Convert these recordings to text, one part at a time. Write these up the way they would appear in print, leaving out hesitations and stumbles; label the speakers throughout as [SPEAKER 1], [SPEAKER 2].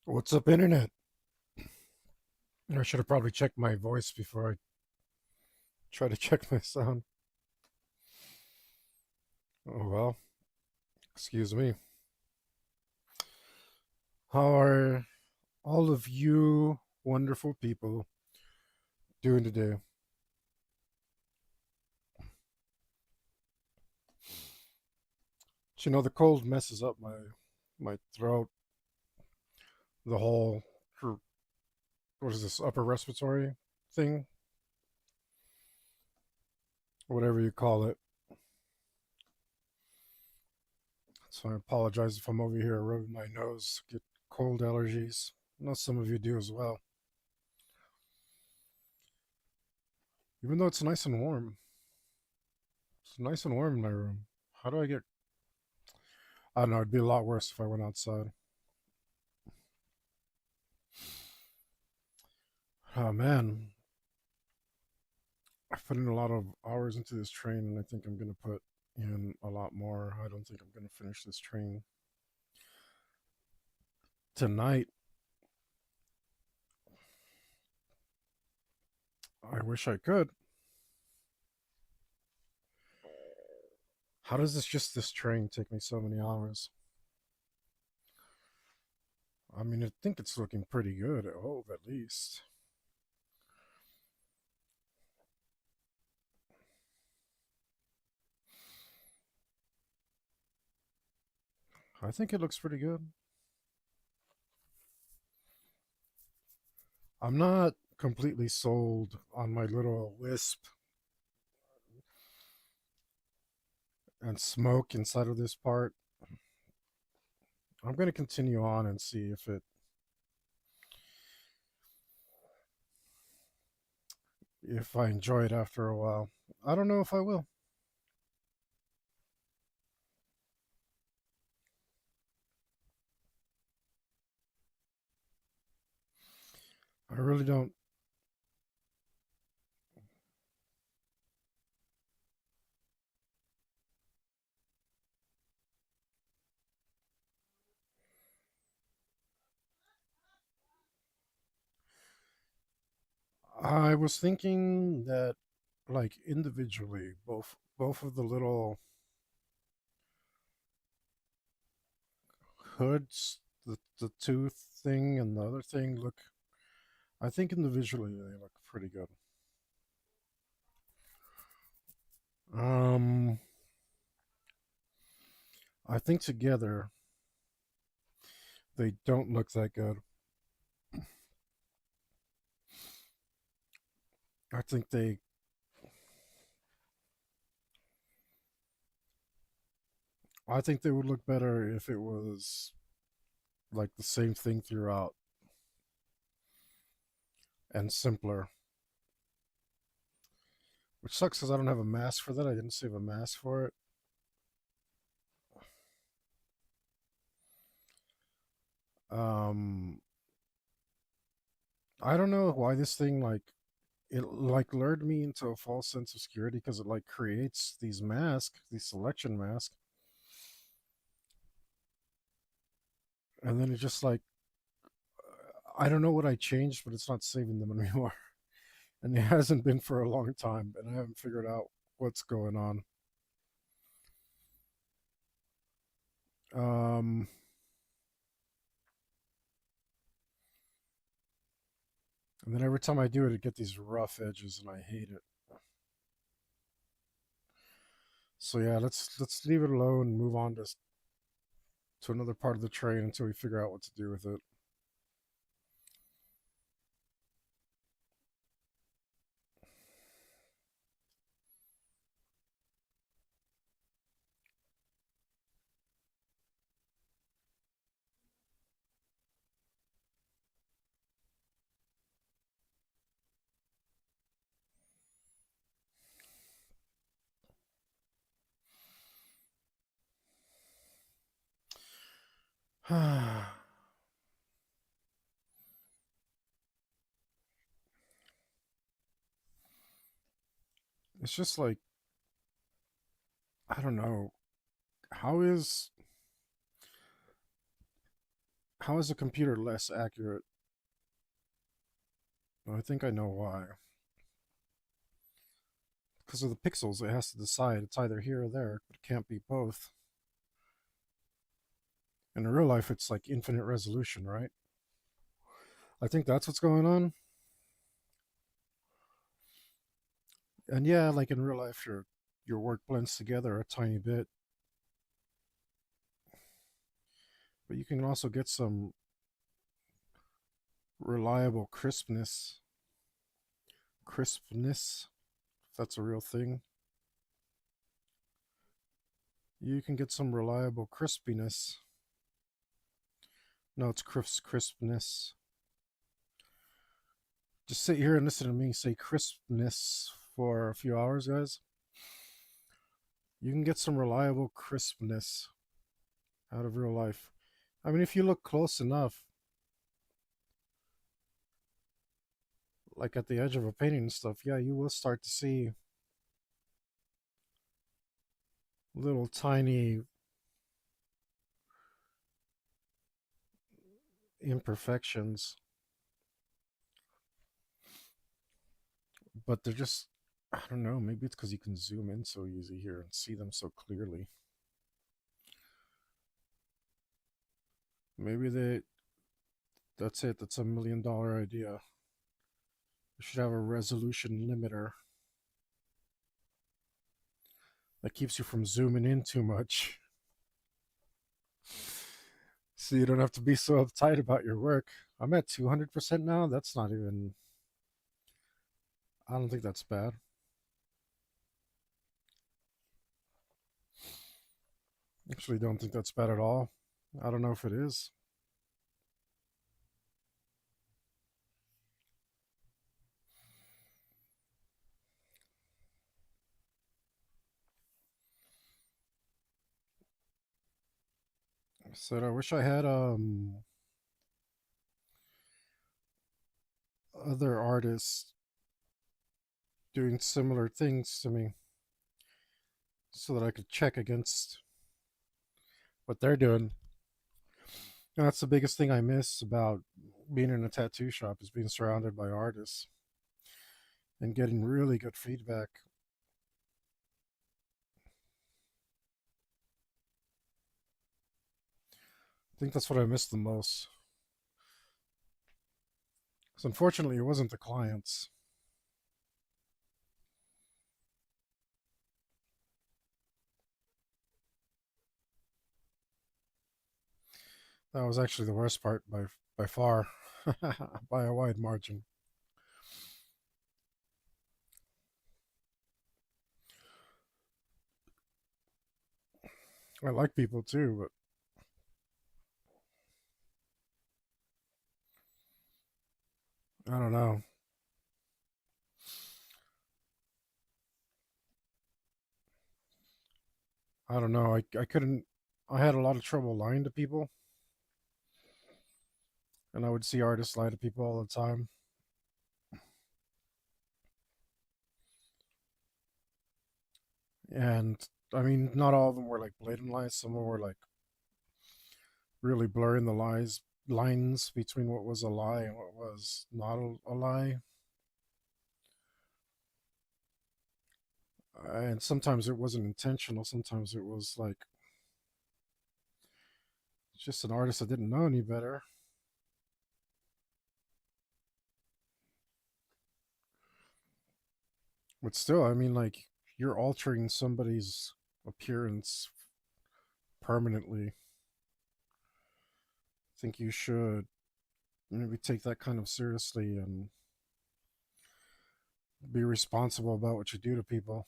[SPEAKER 1] What's up, internet? I should have probably checked my voice before I try to check my sound. Oh well, excuse me. How are all of you wonderful people doing today? But, the cold messes up my throat, the whole what is this upper respiratory thing, whatever you call it. So I apologize if I'm over here rubbing my nose, get cold allergies. I know some of you do as well. Even though it's nice and warm, it's nice and warm in my room. How do I get I don't know. It'd be a lot worse if I went outside. Oh man, I've put in a lot of hours into this train, and I think I'm gonna put in a lot more. I don't think I'm gonna finish this train tonight. I wish I could. How does this train take me so many hours? I mean, I think it's looking pretty good. I hope at least. I think it looks pretty good. I'm not completely sold on my little wisp and smoke inside of this part. I'm going to continue on and see if I enjoy it after a while. I don't know if I will. I really don't. I was thinking that, like, individually, both of the little hoods, the tooth thing and the other thing look. I think individually they look pretty good. Um, I think together they don't look that good. I think they. I think they would look better if it was like the same thing throughout and simpler. Which sucks because I don't have a mask for that. I didn't save a mask for it. Um, I don't know why this thing it like lured me into a false sense of security because it like creates these selection masks, and then it just like I don't know what I changed, but it's not saving them anymore, and it hasn't been for a long time, and I haven't figured out what's going on. Um, and then every time I do it, it get these rough edges, and I hate it. So yeah, let's leave it alone and move on to another part of the train until we figure out what to do with it. It's just like I don't know how is How is a computer less accurate? Well, I think I know why. Because of the pixels, it has to decide it's either here or there, but it can't be both. In real life, it's like infinite resolution, right? I think that's what's going on. And yeah, like in real life, your work blends together a tiny bit, but you can also get some reliable crispness. Crispness, if that's a real thing. You can get some reliable crispiness. No, it's crispness. Just sit here and listen to me say crispness for a few hours, guys. You can get some reliable crispness out of real life. I mean, if you look close enough, like at the edge of a painting and stuff, yeah, you will start to see little tiny imperfections, but they're just, I don't know, maybe it's because you can zoom in so easy here and see them so clearly. Maybe that's it. That's $1 million idea. We should have a resolution limiter that keeps you from zooming in too much. So you don't have to be so uptight about your work. I'm at 200% now. That's not even, I don't think that's bad. Actually, don't think that's bad at all. I don't know if it is. I said I wish I had other artists doing similar things to me so that I could check against what they're doing. And that's the biggest thing I miss about being in a tattoo shop is being surrounded by artists and getting really good feedback. I think that's what I miss the most. Because unfortunately, it wasn't the clients. That was actually the worst part by far, by a wide margin. I like people too, but I don't know. I don't know. I couldn't. I had a lot of trouble lying to people, and I would see artists lie to people all the time. And I mean, not all of them were like blatant lies. Some of them were like really blurring the lines between what was a lie and what was not a lie. And sometimes it wasn't intentional. Sometimes it was like just an artist that didn't know any better. But still, I mean, like you're altering somebody's appearance permanently. I think you should maybe take that kind of seriously and be responsible about what you do to people.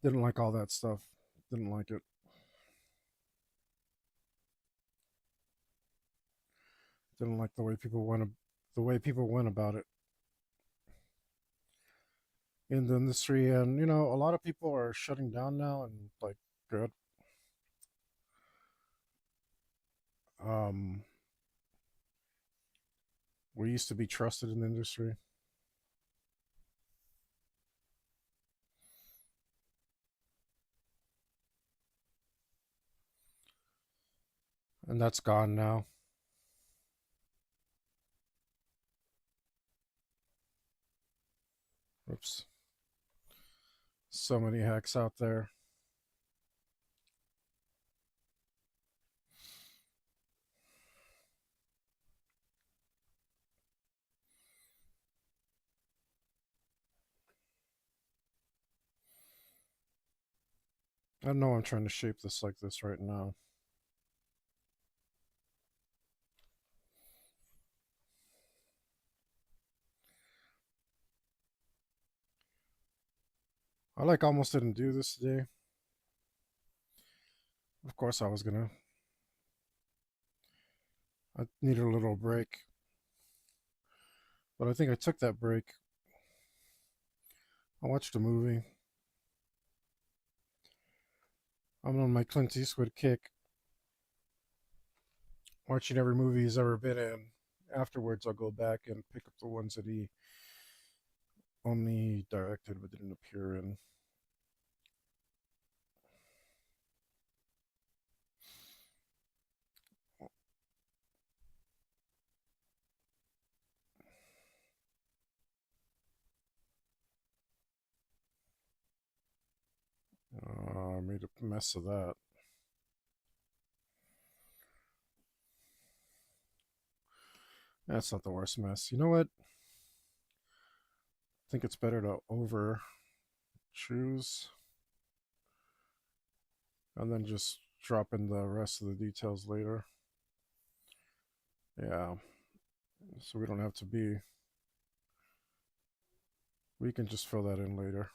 [SPEAKER 1] Didn't like all that stuff. Didn't like it. Didn't like the way people went about it in the industry. And you know, a lot of people are shutting down now, and like good. Um, we used to be trusted in the industry. And that's gone now. Oops. So many hacks out there. I know I'm trying to shape this like this right now. I like almost didn't do this today. Of course I was gonna. I needed a little break. But I think I took that break. I watched a movie. I'm on my Clint Eastwood kick. Watching every movie he's ever been in. Afterwards, I'll go back and pick up the ones that he only directed but didn't appear in. I made a mess of that. That's not the worst mess. You know what? I think it's better to over choose and then just drop in the rest of the details later. Yeah, so we don't have to be. We can just fill that in later.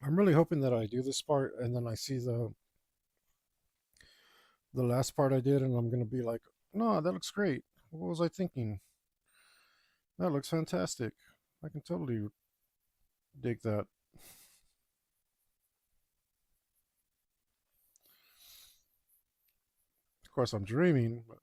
[SPEAKER 1] I'm really hoping that I do this part and then I see the last part I did and I'm gonna be like, no, that looks great. What was I thinking? That looks fantastic. I can totally dig that. Of course, I'm dreaming, but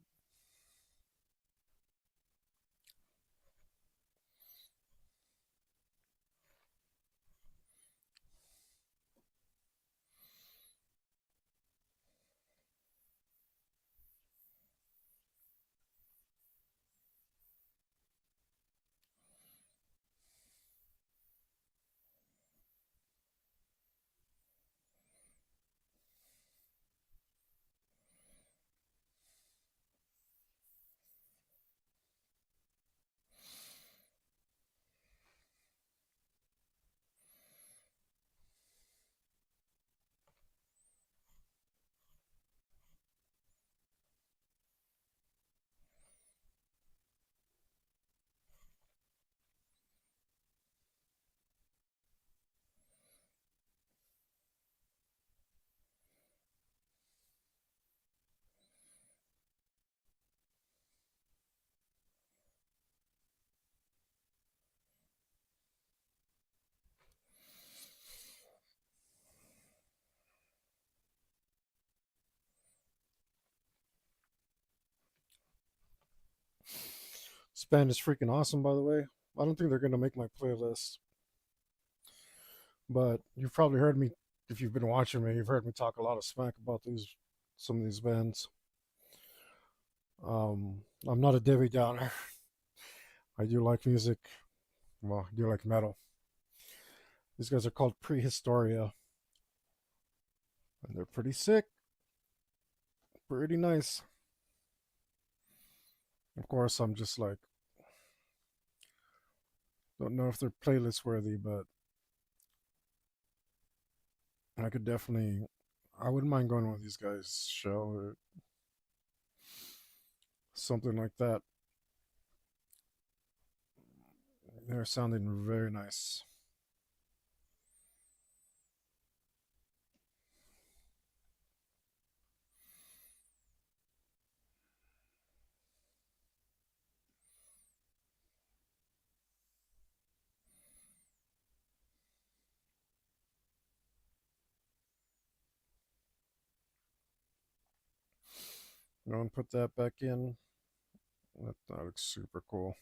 [SPEAKER 1] this band is freaking awesome, by the way. I don't think they're gonna make my playlist, but you've probably heard me if you've been watching me. You've heard me talk a lot of smack about these some of these bands. I'm not a Debbie Downer. I do like music. Well, I do like metal. These guys are called Prehistoria, and they're pretty sick, pretty nice. Of course, I'm just like, don't know if they're playlist worthy, but I could definitely, I wouldn't mind going to one of these guys' show or something like that. They're sounding very nice. Go and put that back in. That looks super cool.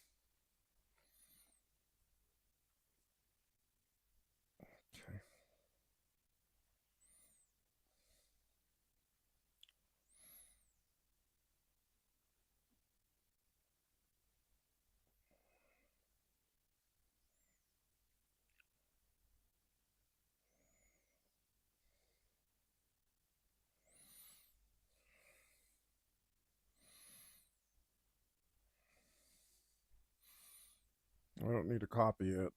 [SPEAKER 1] Okay. I don't need a copy yet.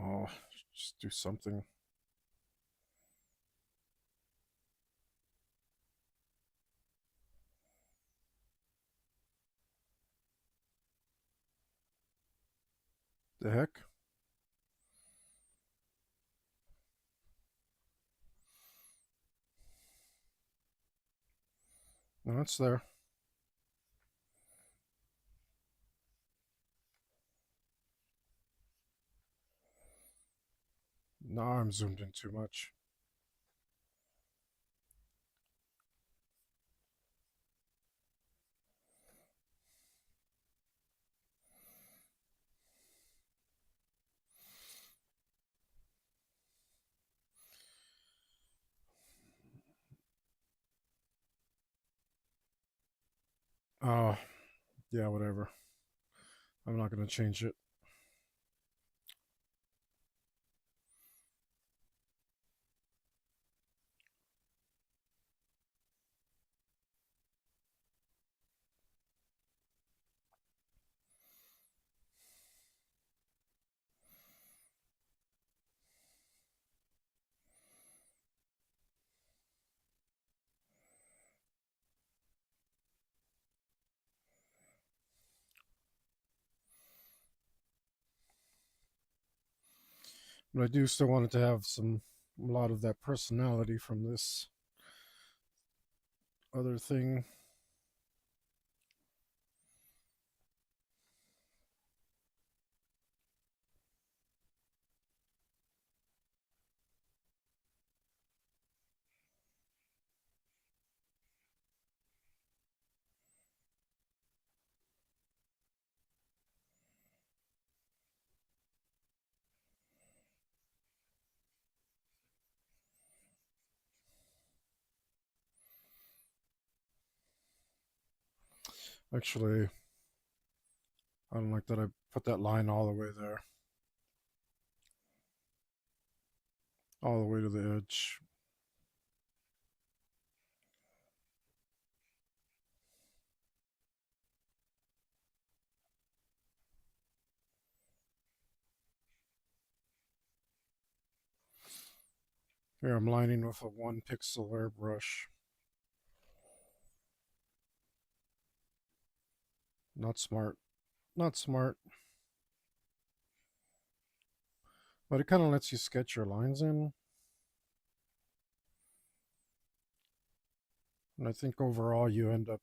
[SPEAKER 1] Oh, just do something. The heck? No, it's there. Now I'm zoomed in too much. Oh, yeah, whatever. I'm not going to change it. But I do still want it to have a lot of that personality from this other thing. Actually, I don't like that I put that line all the way there. All the way to the edge. Here I'm lining with a 1 pixel airbrush. Not smart. Not smart. But it kind of lets you sketch your lines in. And I think overall you end up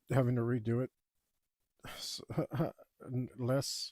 [SPEAKER 1] having to redo it less.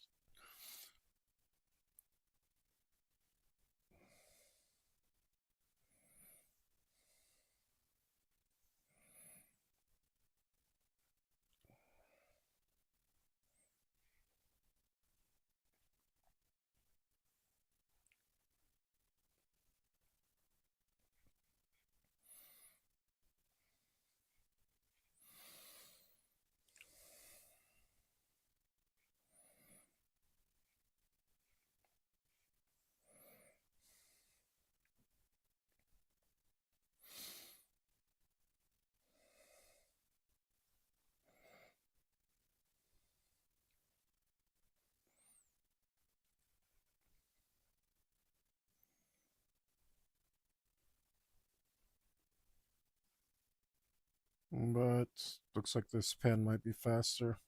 [SPEAKER 1] but looks like this pen might be faster.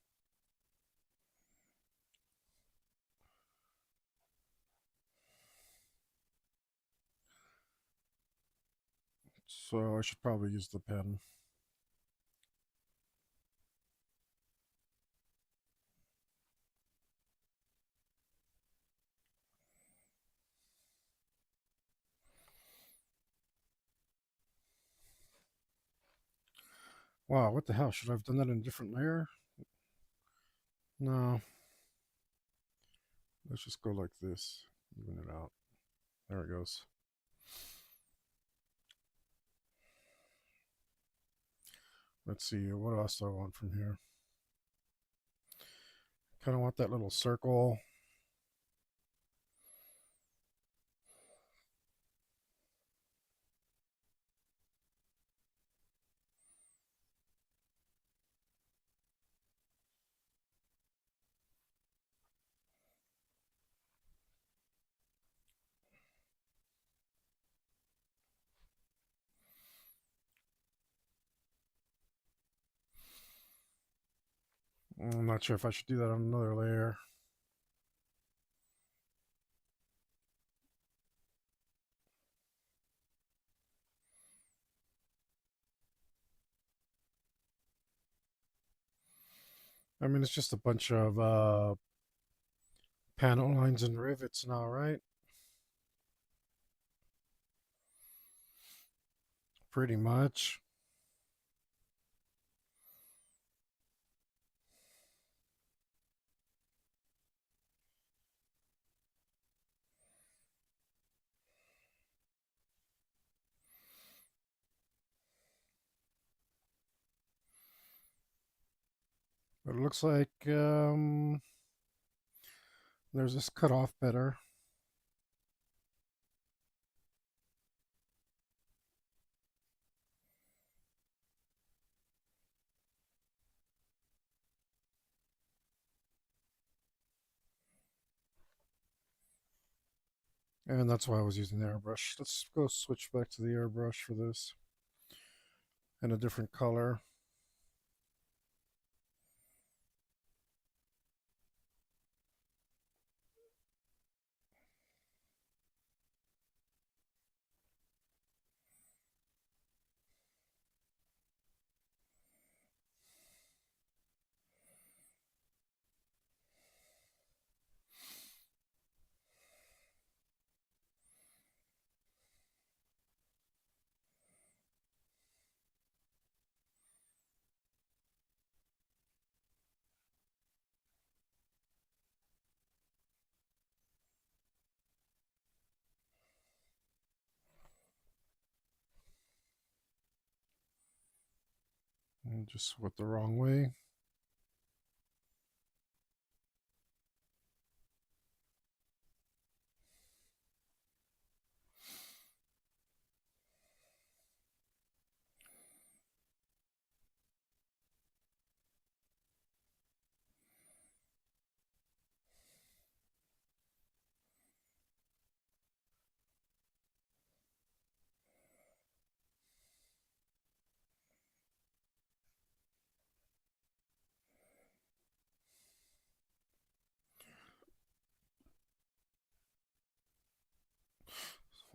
[SPEAKER 1] So I should probably use the pen. Wow, what the hell? Should I have done that in a different layer? No. Let's just go like this. Even it out. There it goes. Let's see, what else do I want from here? Kind of want that little circle. I'm not sure if I should do that on another layer. I mean, it's just a bunch of panel lines and rivets now, right? Pretty much. But it looks like there's this cut off better. And that's why I was using the airbrush. Let's go switch back to the airbrush for this in a different color. And just went the wrong way.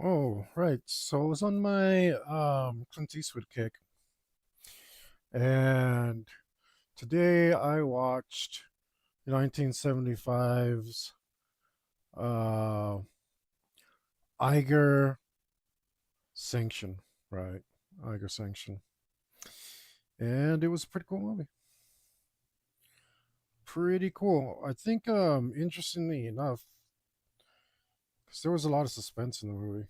[SPEAKER 1] Oh, right. So I was on my Clint Eastwood kick, and today I watched 1975's uh, Iger Sanction, right? Iger Sanction, and it was a pretty cool movie. Pretty cool. I think, interestingly enough, because there was a lot of suspense in the movie.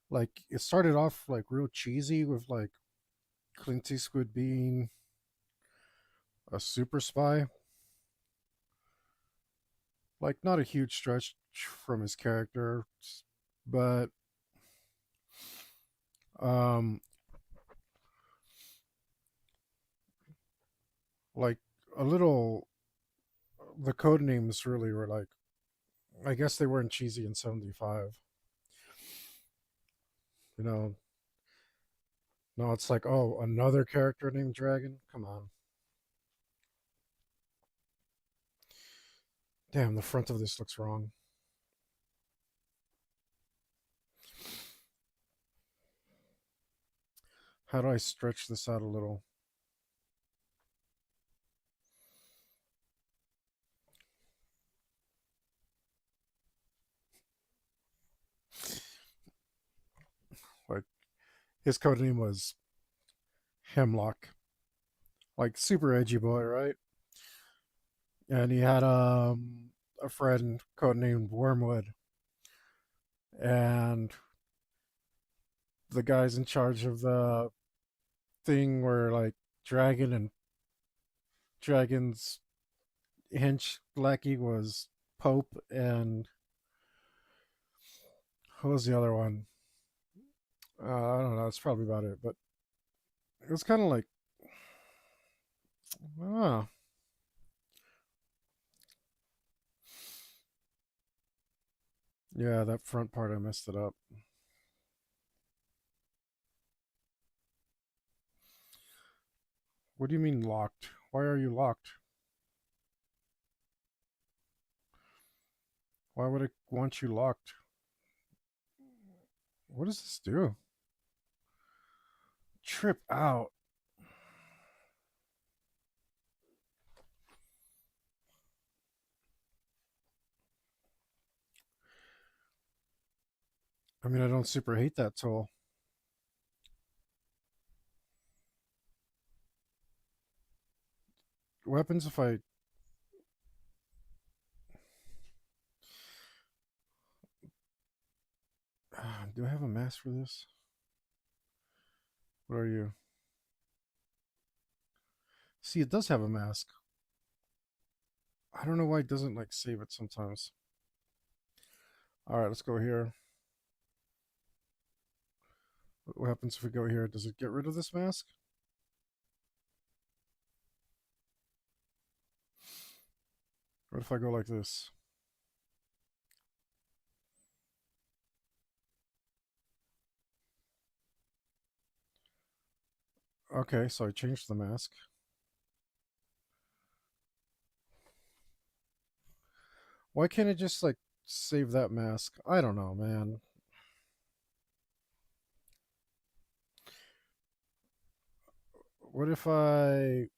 [SPEAKER 1] Like it started off like real cheesy with like Clint Eastwood being a super spy, like not a huge stretch from his character, but um like a little, the code names really were like, I guess they weren't cheesy in 75, you know. No, it's like, oh, another character named Dragon? Come on. Damn, the front of this looks wrong. How do I stretch this out a little? Like, his code name was Hemlock. Like, super edgy boy, right? And he had a friend codenamed Wormwood. And the guys in charge of the thing were like Dragon, and Dragon's hench lackey was Pope, and who was the other one? I don't know. That's probably about it. But it was kind of like, ah, yeah, that front part I messed it up. What do you mean locked? Why are you locked? Why would it want you locked? What does this do? Trip out. I mean, I don't super hate that tool. What happens if I. Do I have a mask for this? What are you? See, it does have a mask. I don't know why it doesn't like save it sometimes. All right, let's go here. What happens if we go here? Does it get rid of this mask? What if I go like this? Okay, so I changed the mask. Why can't it just like save that mask? I don't know, man. What if I.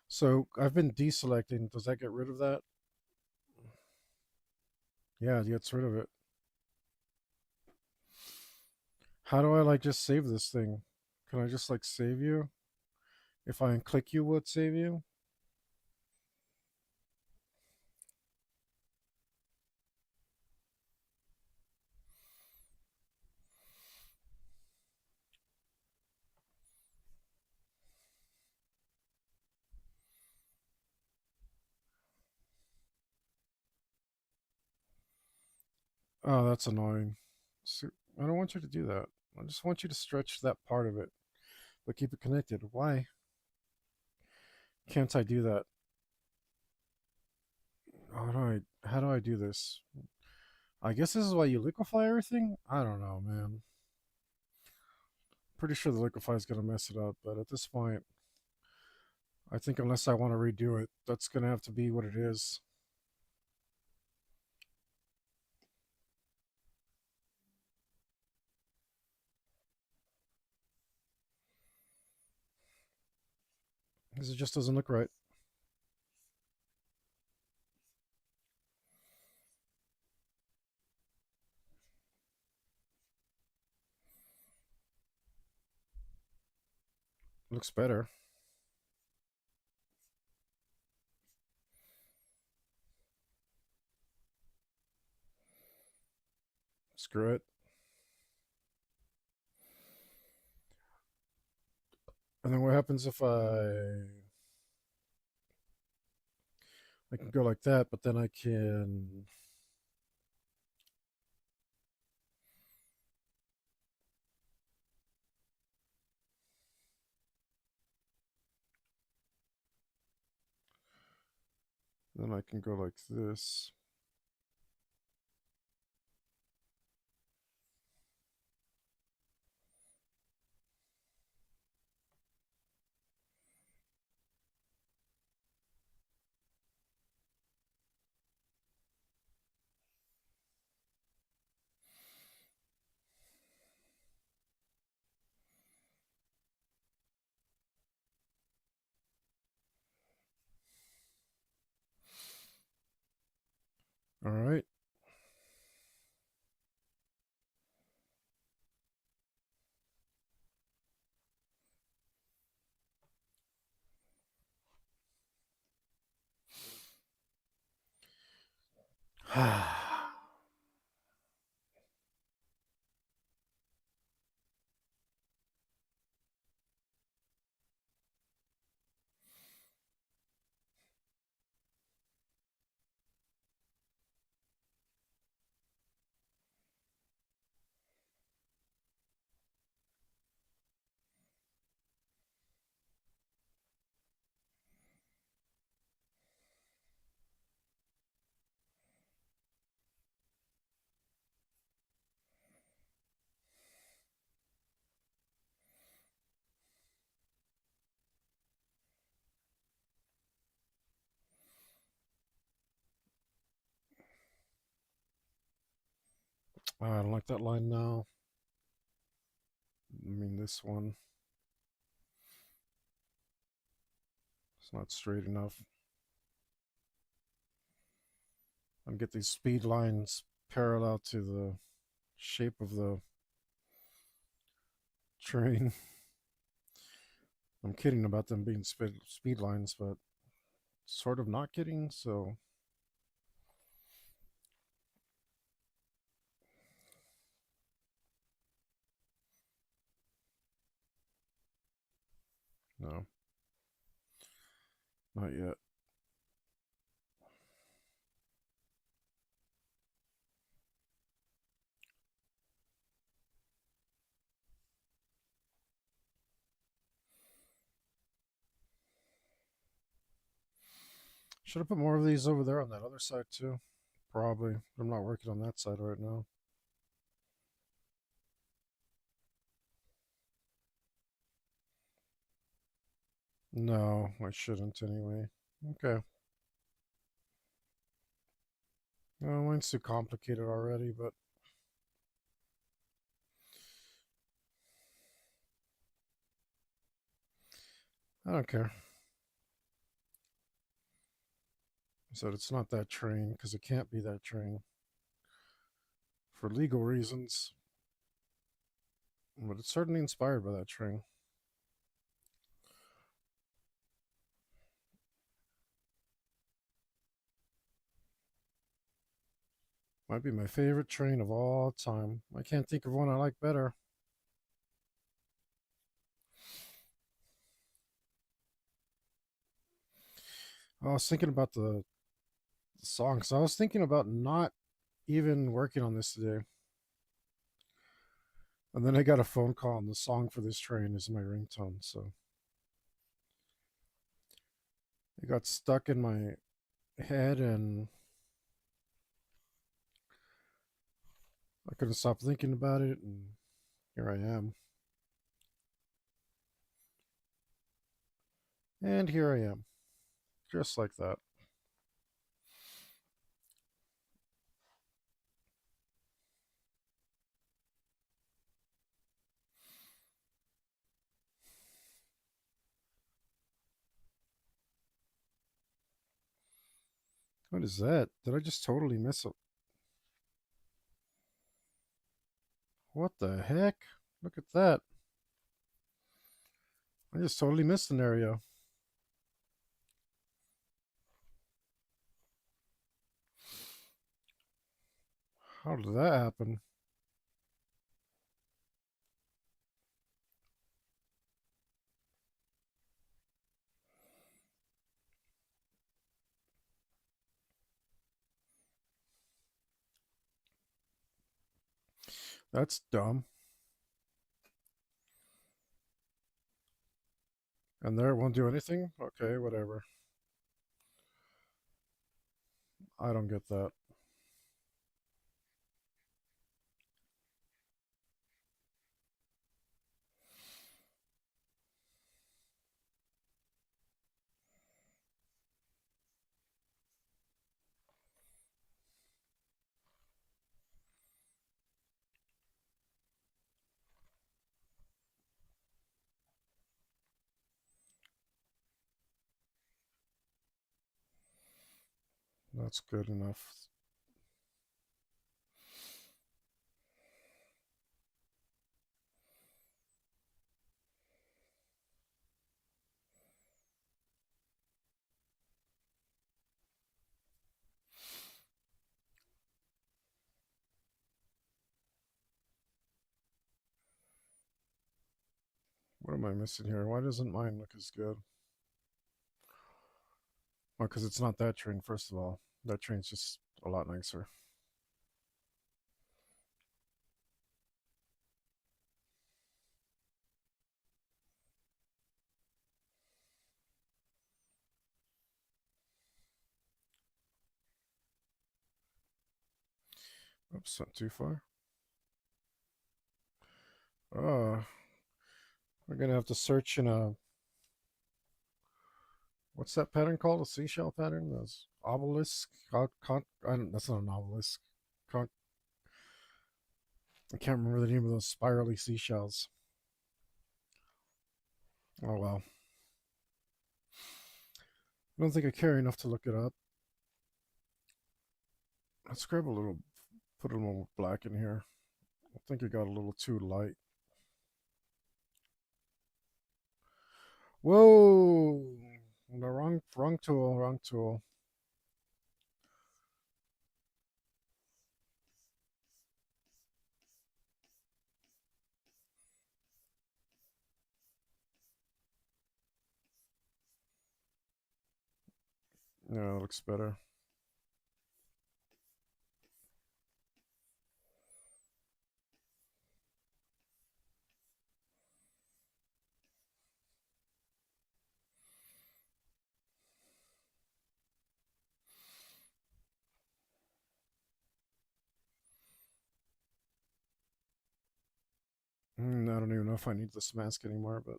[SPEAKER 1] So I've been deselecting. Does that get rid of that? Yeah, it gets rid of it. How do I like just save this thing? Can I just like save you? If I unclick you, will it save you? Oh, that's annoying. So, I don't want you to do that. I just want you to stretch that part of it, but keep it connected. Why can't I do that? How do I do this? I guess this is why you liquefy everything? I don't know, man. Pretty sure the liquefy is gonna mess it up, but at this point, I think unless I want to redo it, that's gonna have to be what it is. Because it just doesn't look right. Looks better. Screw it. And then what happens if I can go like that, but then I can. Then I can go like this. All right. I don't like that line now. I mean, this one. It's not straight enough. And get these speed lines parallel to the shape of the train. I'm kidding about them being speed lines, but sort of not kidding, so no, not yet. Should have put more of these over there on that other side too. Probably. I'm not working on that side right now. No, I shouldn't anyway. Okay. No, mine's too complicated already, but I don't care. I said it's not that train because it can't be that train for legal reasons, but it's certainly inspired by that train. Might be my favorite train of all time. I can't think of one I like better. I was thinking about the songs. I was thinking about not even working on this today. And then I got a phone call, and the song for this train is my ringtone. So it got stuck in my head, and I couldn't stop thinking about it. And here I am. And here I am. Just like that. What is that? Did I just totally miss it? What the heck? Look at that. I just totally missed an area. How did that happen? That's dumb. And there it won't do anything? Okay, whatever. I don't get that. That's good enough. What am I missing here? Why doesn't mine look as good? Well, because it's not that train, first of all. That train's just a lot nicer. Oops, not too far. Uh, we're gonna have to search in a, what's that pattern called? A seashell pattern? That's obelisk? That's not an obelisk. Con, I can't remember the name of those spirally seashells. Oh well. I don't think I care enough to look it up. Let's grab a little, put a little black in here. I think it got a little too light. Whoa! The wrong tool, wrong tool. Yeah, it looks better. I don't even know if I need this mask anymore, but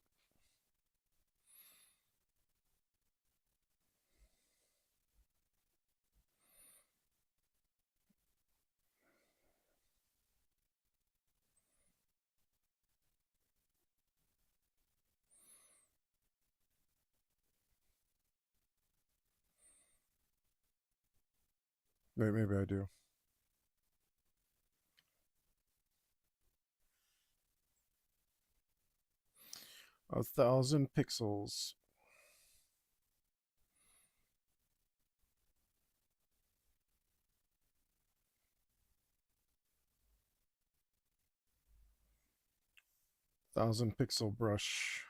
[SPEAKER 1] maybe I do. 1,000 pixels. 1,000 pixel brush.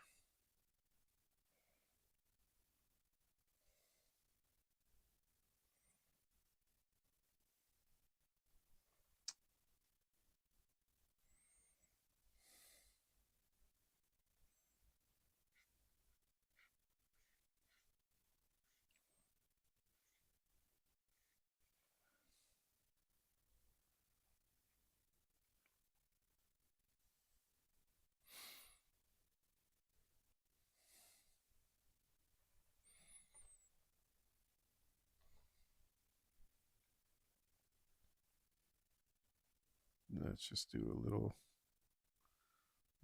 [SPEAKER 1] Let's just do a little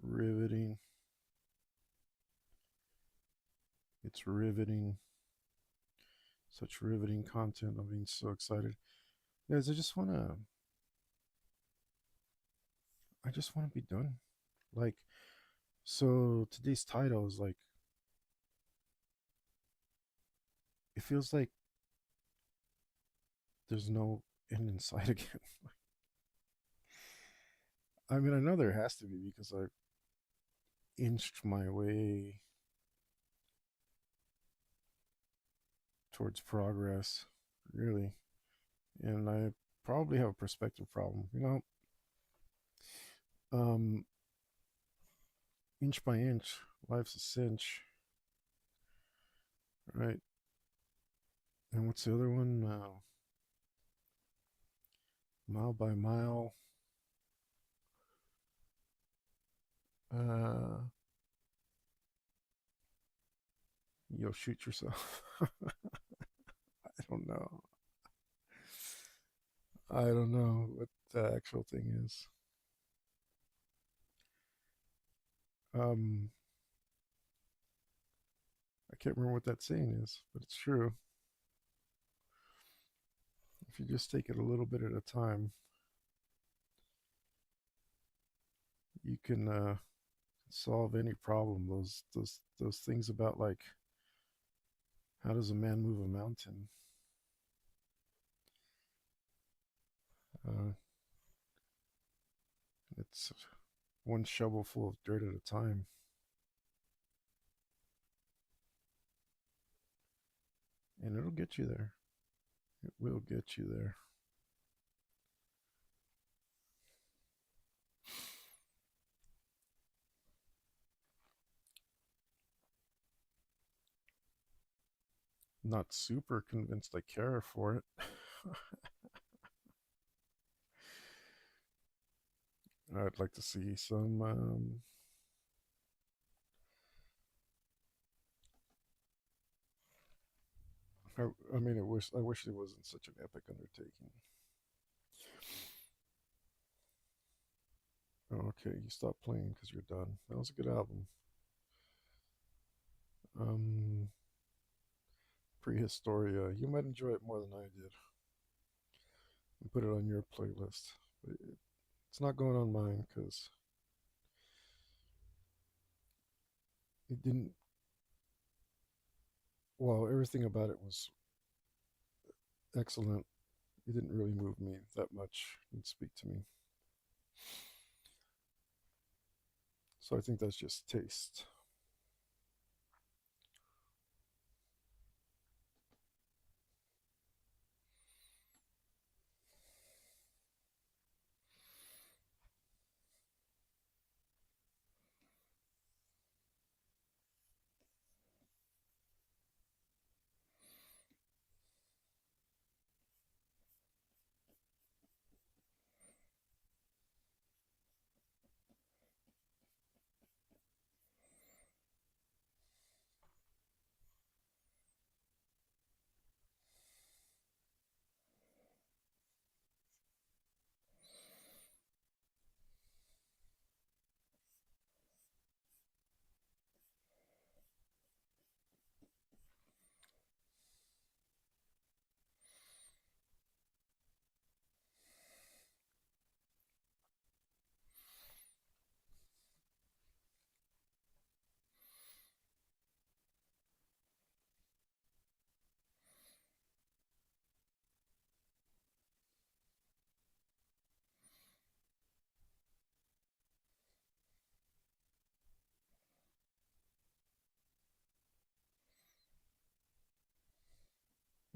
[SPEAKER 1] riveting. It's riveting. Such riveting content. I'm being so excited. Guys, I just wanna be done. Like, so today's title is like, it feels like there's no end in sight again. I mean, I know there has to be because I've inched my way towards progress, really. And I probably have a perspective problem. Um, inch by inch, life's a cinch, right? And what's the other one? Mile by mile. Uh, you'll shoot yourself. I don't know. I don't know what the actual thing is. Um, I can't remember what that saying is, but it's true. If you just take it a little bit at a time, you can solve any problem. Those things about like how does a man move a mountain? Uh, it's one shovel full of dirt at a time, and it'll get you there. It will get you there. Not super convinced I care for it. I'd like to see some. I mean, I wish it wasn't such an epic undertaking. Oh, okay, you stopped playing because you're done. That was a good album. Um, Prehistoria. You might enjoy it more than I did. And put it on your playlist. But it's not going on mine because it didn't. Well, everything about it was excellent. It didn't really move me that much and speak to me. So I think that's just taste.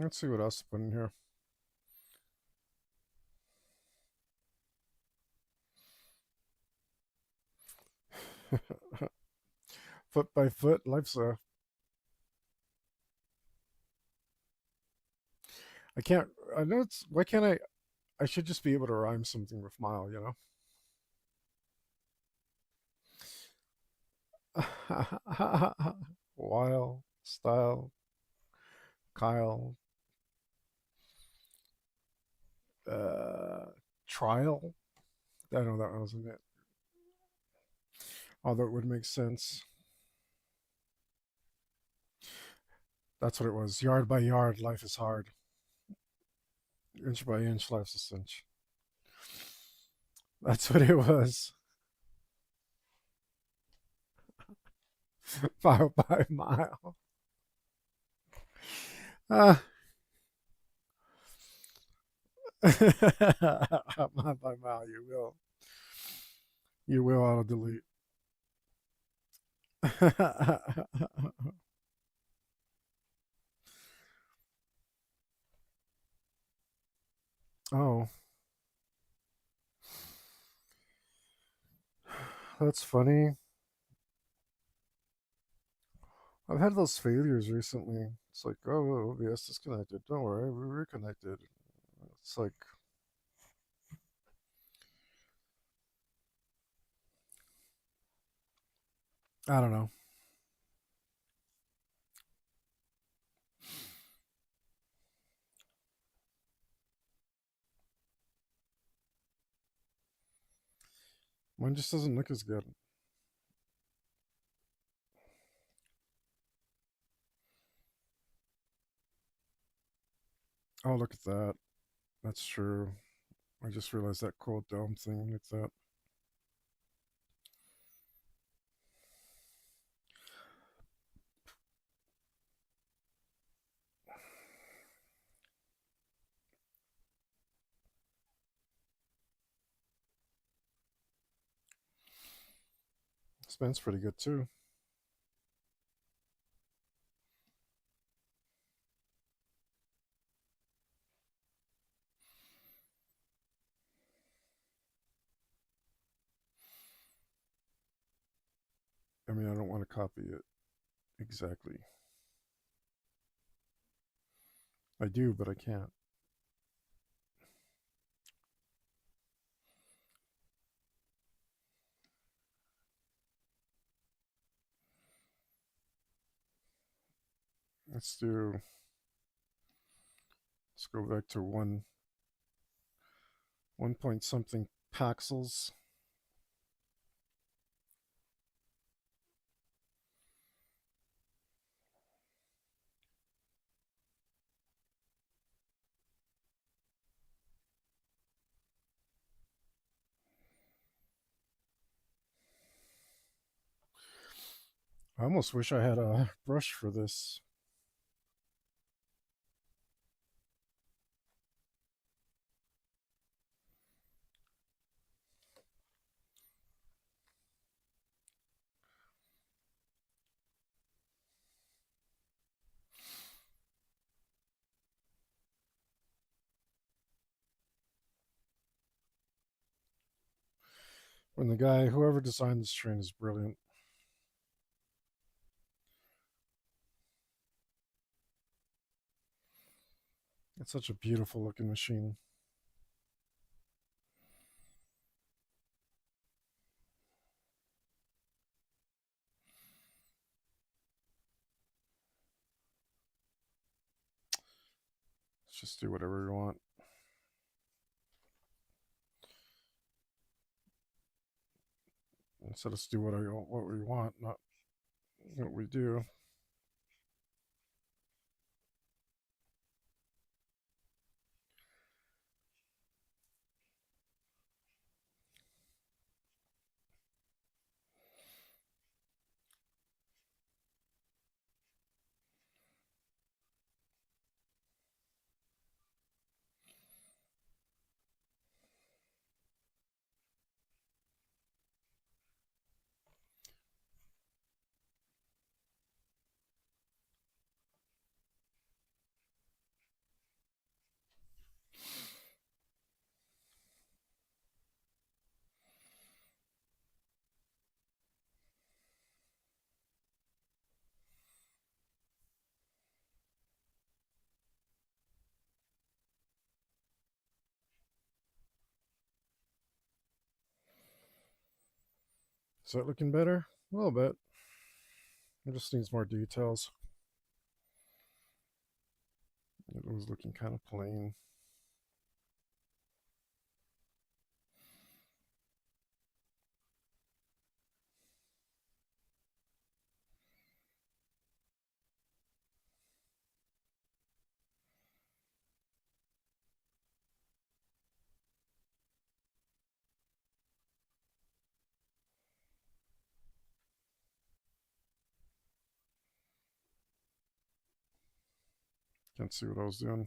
[SPEAKER 1] Let's see what else to put in here. Foot by foot, life's a. I can't. I know it's. Why can't I? I should just be able to rhyme something with mile, you know? While, style, Kyle, uh, trial. I know that wasn't it. Although it would make sense. That's what it was. Yard by yard, life is hard. Inch by inch, life's a cinch. That's what it was. Mile by mile. Ah. Mile by mile, you will. You will auto delete. Oh, that's funny. I've had those failures recently. It's like, oh, OBS disconnected. Don't worry, we reconnected. It's like, I don't know. Mine just doesn't look as good. Oh, look at that. That's true. I just realized that cool dome thing like that. Spins pretty good too. I mean, I don't want to copy it exactly. I do, but I can't. Let's do. Let's go back to one point something pixels. I almost wish I had a brush for this. When the guy, whoever designed this train, is brilliant. It's such a beautiful looking machine. Let's just do whatever we want. Instead, let's do what we want, not what we do. Is that looking better? A little bit. It just needs more details. It was looking kind of plain. Can't see what I was doing.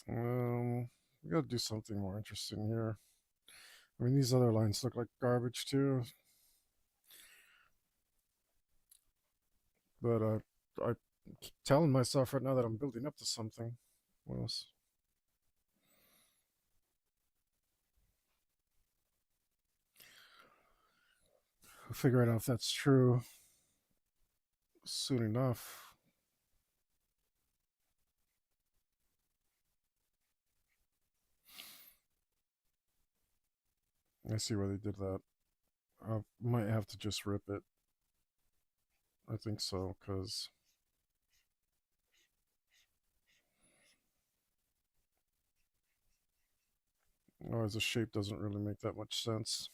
[SPEAKER 1] We gotta do something more interesting here. I mean, these other lines look like garbage too, but I keep telling myself right now that I'm building up to something. What else? I'll figure out if that's true soon enough. I see why they did that. I might have to just rip it. I think so, because otherwise the shape doesn't really make that much sense.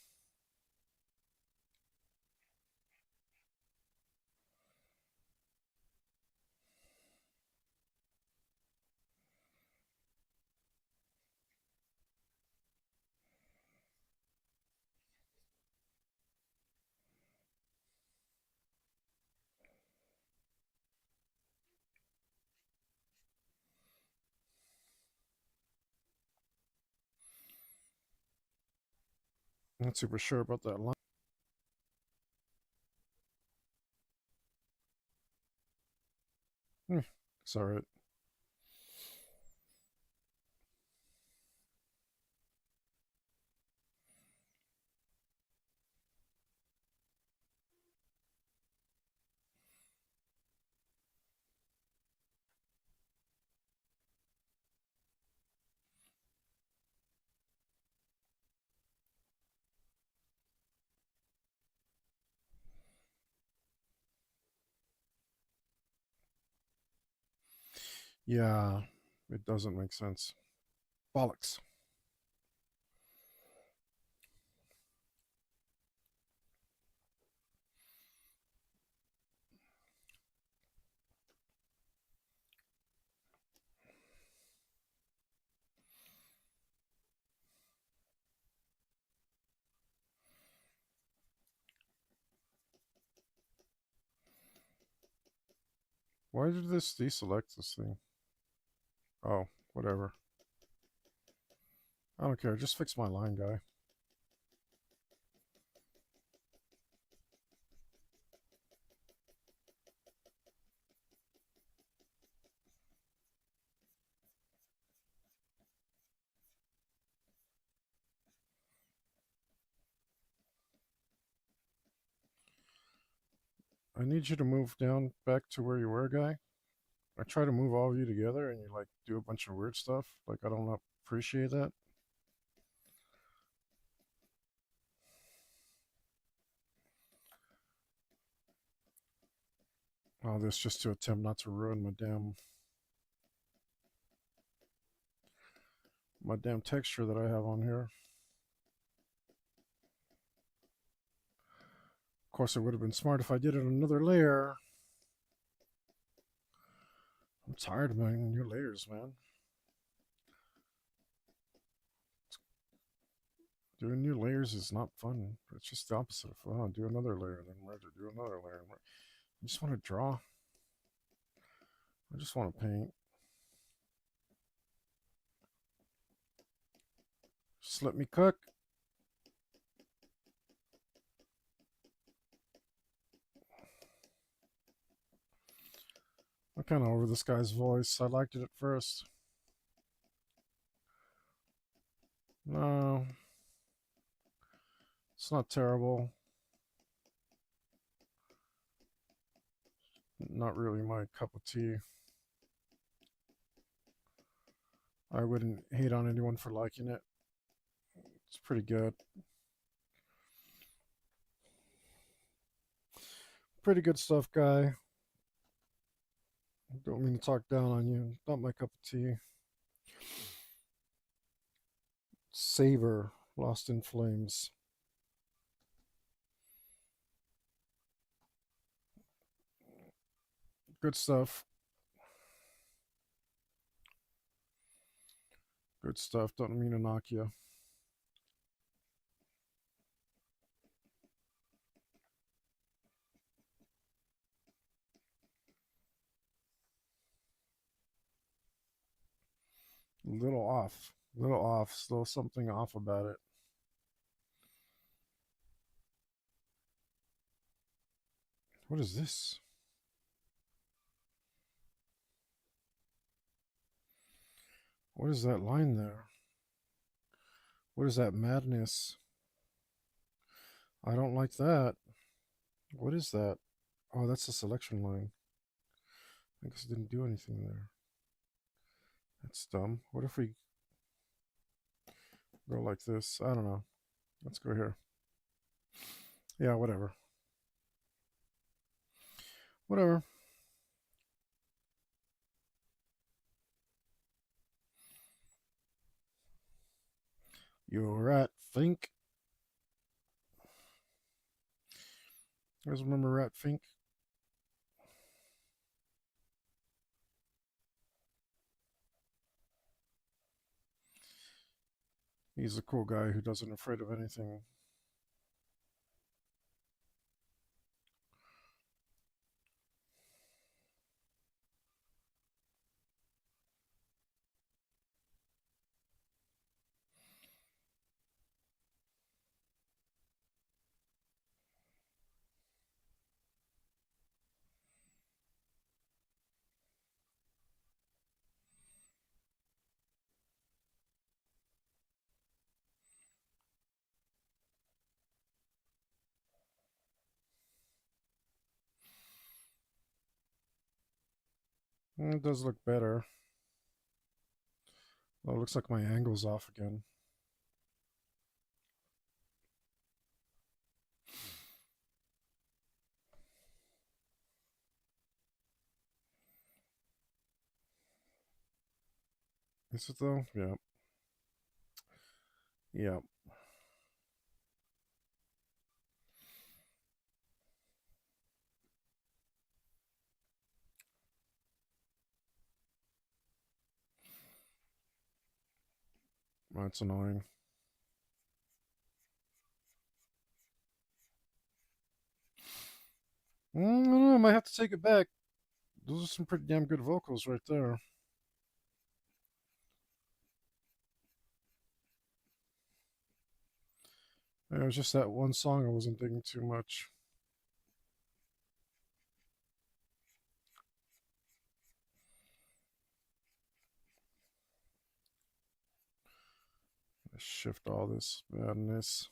[SPEAKER 1] I'm not super sure about that line. Hmm, it's all right. Yeah, it doesn't make sense. Bollocks. Why did this deselect this thing? Oh, whatever. I don't care. Just fix my line, guy. I need you to move down back to where you were, guy. I try to move all of you together and you like do a bunch of weird stuff. Like I don't appreciate that. All this just to attempt not to ruin my damn texture that I have on here. Of course, it would have been smart if I did it on another layer. I'm tired of my new layers, man. Doing new layers is not fun. It's just the opposite of fun. Do another layer, then merge it. Do another layer. I just want to draw. I just want to paint. Just let me cook. I'm kind of over this guy's voice. I liked it at first. No, it's not terrible. Not really my cup of tea. I wouldn't hate on anyone for liking it. It's pretty good. Pretty good stuff, guy. Don't mean to talk down on you. Not my cup of tea. Savor Lost in Flames. Good stuff. Good stuff. Don't mean to knock you. Little off. Little off. Still something off about it. What is this? What is that line there? What is that madness? I don't like that. What is that? Oh, that's the selection line. I guess it didn't do anything there. That's dumb. What if we go like this? I don't know. Let's go here. Yeah, whatever. Whatever. You're right, Fink. You guys remember Rat Fink? He's a cool guy who doesn't afraid of anything. It does look better. Oh, it looks like my angle's off again. Is it though? Yeah. Yeah. That's annoying. I don't know. I might have to take it back. Those are some pretty damn good vocals right there. It was just that one song I wasn't digging too much. Shift all this madness.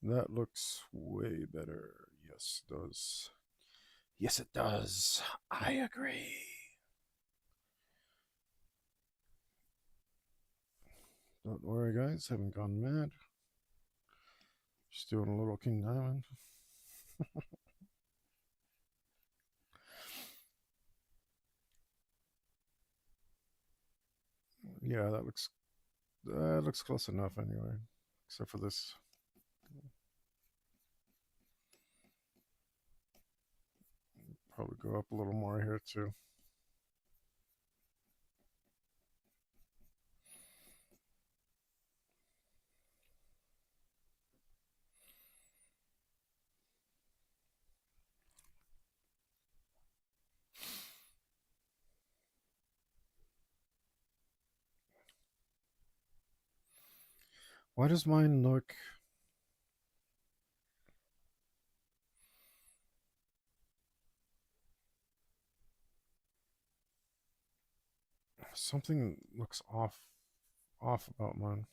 [SPEAKER 1] That looks way better. Yes, it does. Yes, it does. I agree. Don't worry, guys. Haven't gone mad. Just doing a little King Diamond. Yeah, that looks close enough anyway. Except for this. Probably go up a little more here too. Why does mine look something looks off about mine?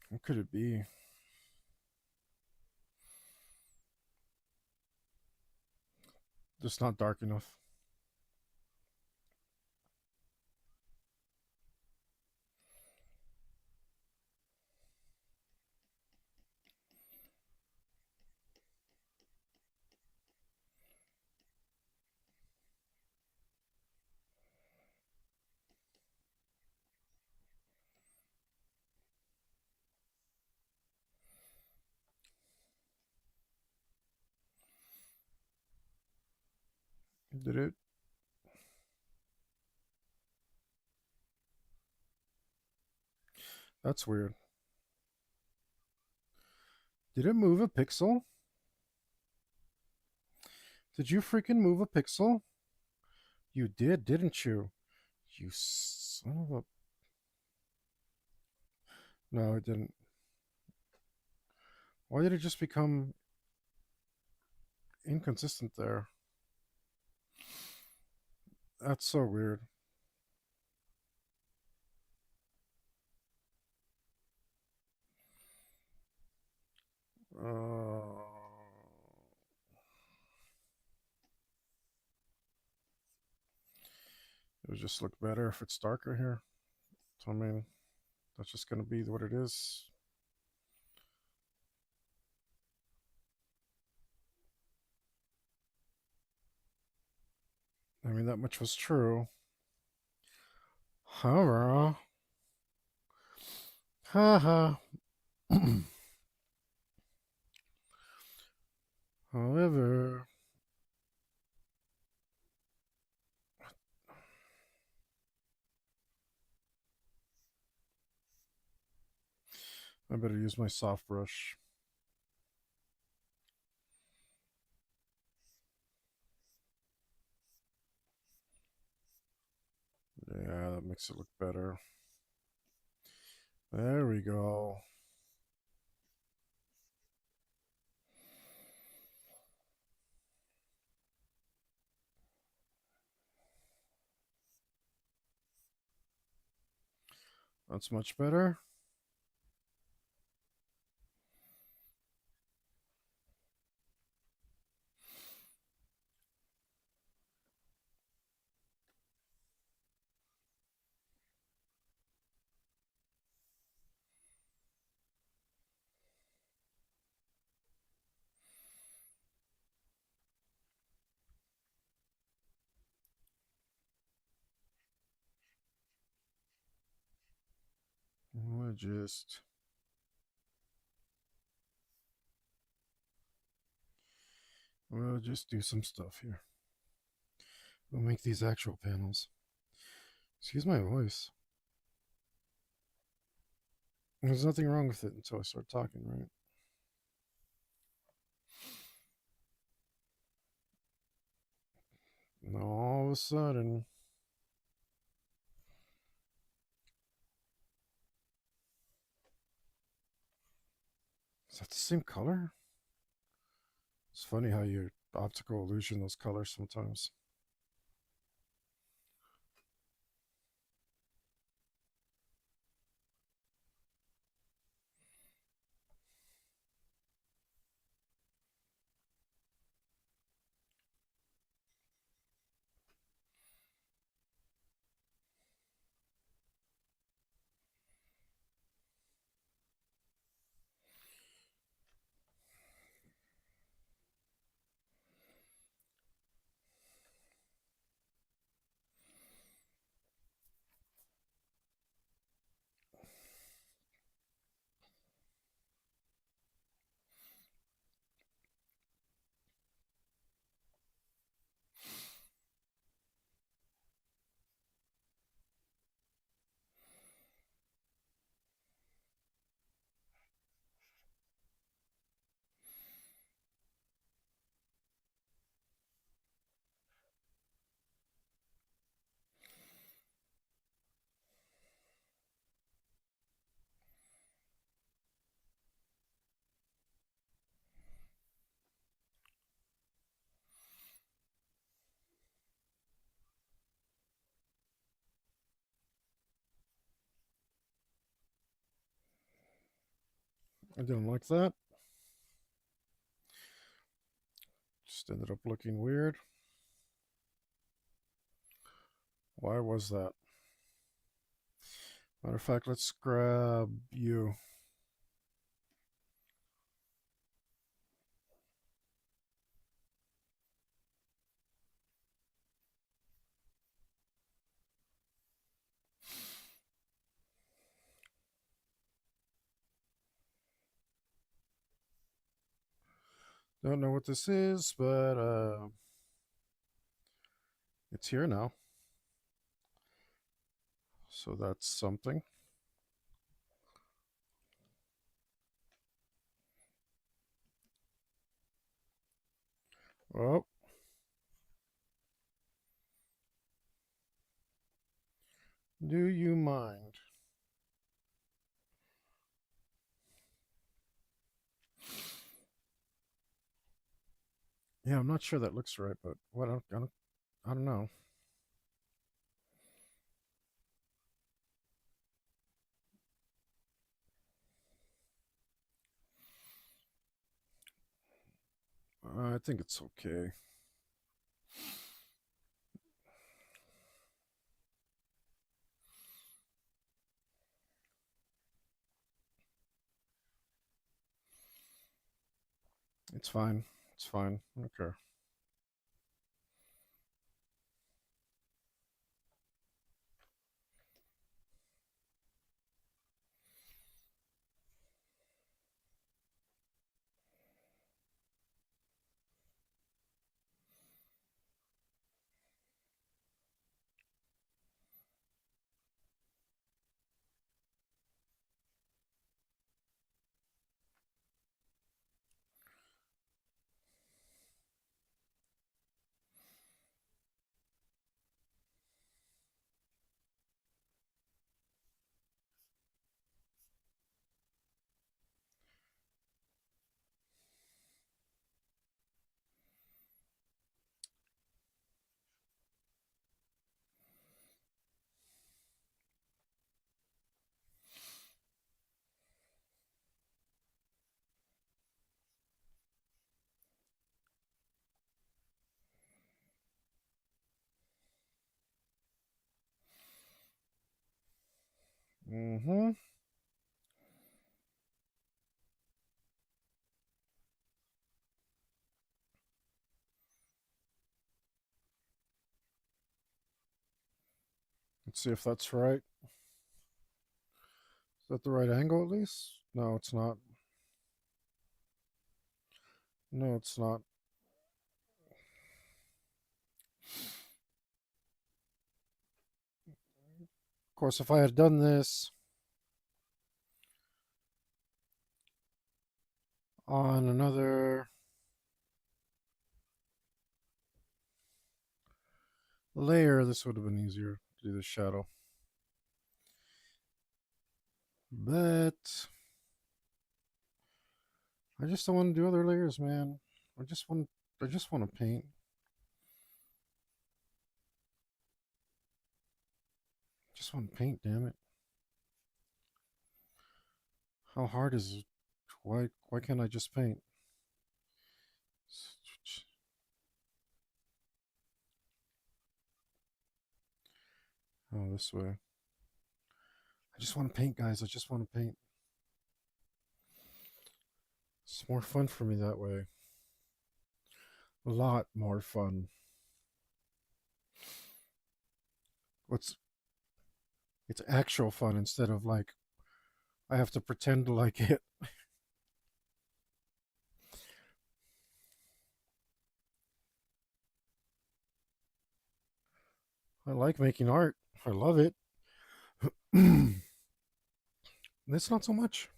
[SPEAKER 1] What could it be? Just not dark enough. Did it? That's weird. Did it move a pixel? Did you freaking move a pixel? You did, didn't you? You son of a... No, it didn't. Why did it just become inconsistent there? That's so weird. Uh, it would just look better if it's darker here. So, I mean, that's just going to be what it is. I mean, that much was true. However, haha. However, I better use my soft brush. Yeah, that makes it look better. There we go. That's much better. We'll just do some stuff here. We'll make these actual panels. Excuse my voice. There's nothing wrong with it until I start talking, right? And all of a sudden, is that the same color? It's funny how you optical illusion those colors sometimes. I didn't like that. Just ended up looking weird. Why was that? Matter of fact, let's grab you. Don't know what this is, but It's here now. So that's something. Oh, do you mind? Yeah, I'm not sure that looks right, but what I don't know. I think it's okay. It's fine. It's fine. Okay. Mm-hmm. Let's see if that's right. Is that the right angle at least? No, it's not. No, it's not. Of course, if I had done this on another layer, this would have been easier to do the shadow. But I just don't want to do other layers, man. I just want I just want to paint. Just want to paint, damn it. How hard is it? Why can't I just paint? Oh, this way. I just want to paint, guys. I just want to paint. It's more fun for me that way. A lot more fun. What's It's actual fun instead of like I have to pretend to like it. I like making art. I love it. It's not so much.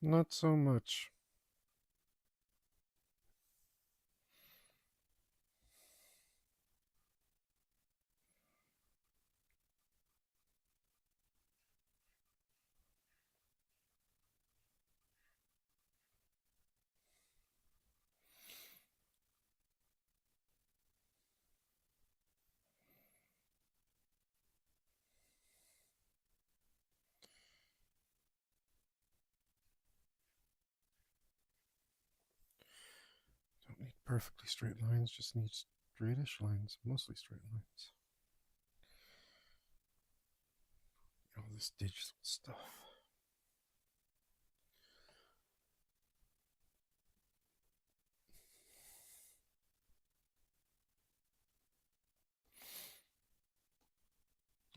[SPEAKER 1] Not so much. Don't need perfectly straight lines, just need straightish lines, mostly straight lines. All this digital stuff.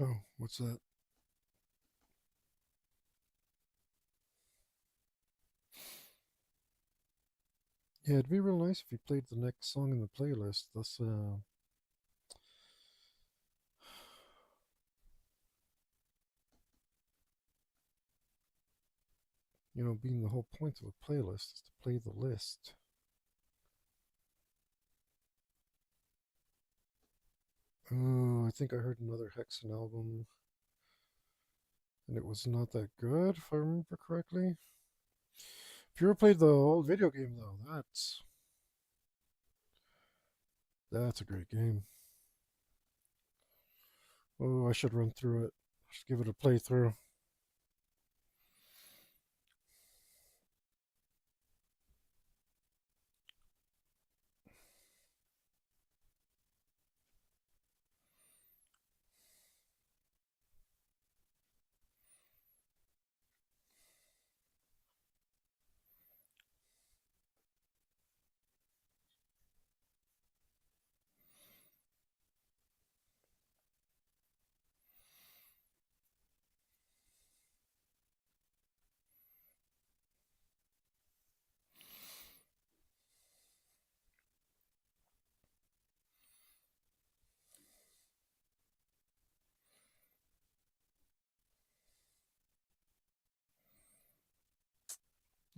[SPEAKER 1] Oh, what's that? Yeah, it'd be real nice if you played the next song in the playlist. That's being the whole point of a playlist is to play the list. Oh, I think I heard another Hexen album, and it was not that good, if I remember correctly. If you ever played the old video game, though, that's a great game. Oh, I should run through it. I should give it a playthrough.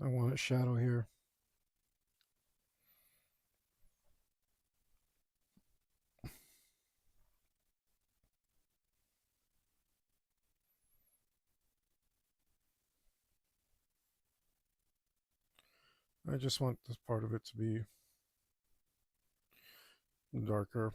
[SPEAKER 1] I want it shadow here. I just want this part of it to be darker.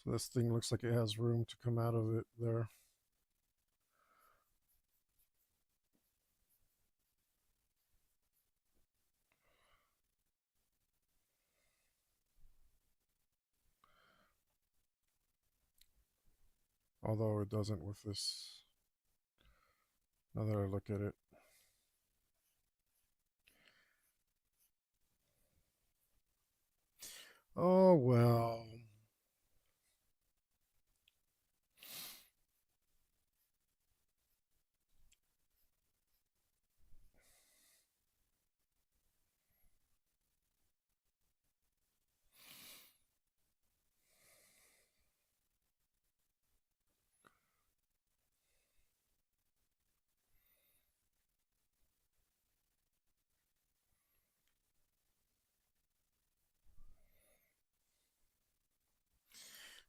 [SPEAKER 1] So this thing looks like it has room to come out of it there. Although it doesn't with this, now that I look at it. Oh, well.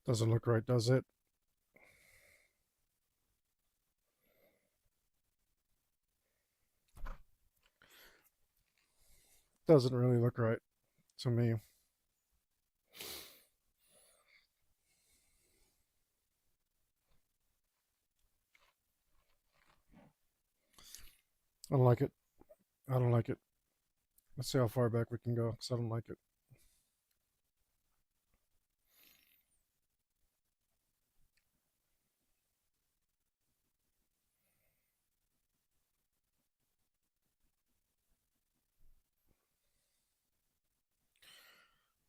[SPEAKER 1] Doesn't look right, does it? Doesn't really look right to me. I don't like it. I don't like it. Let's see how far back we can go, because I don't like it.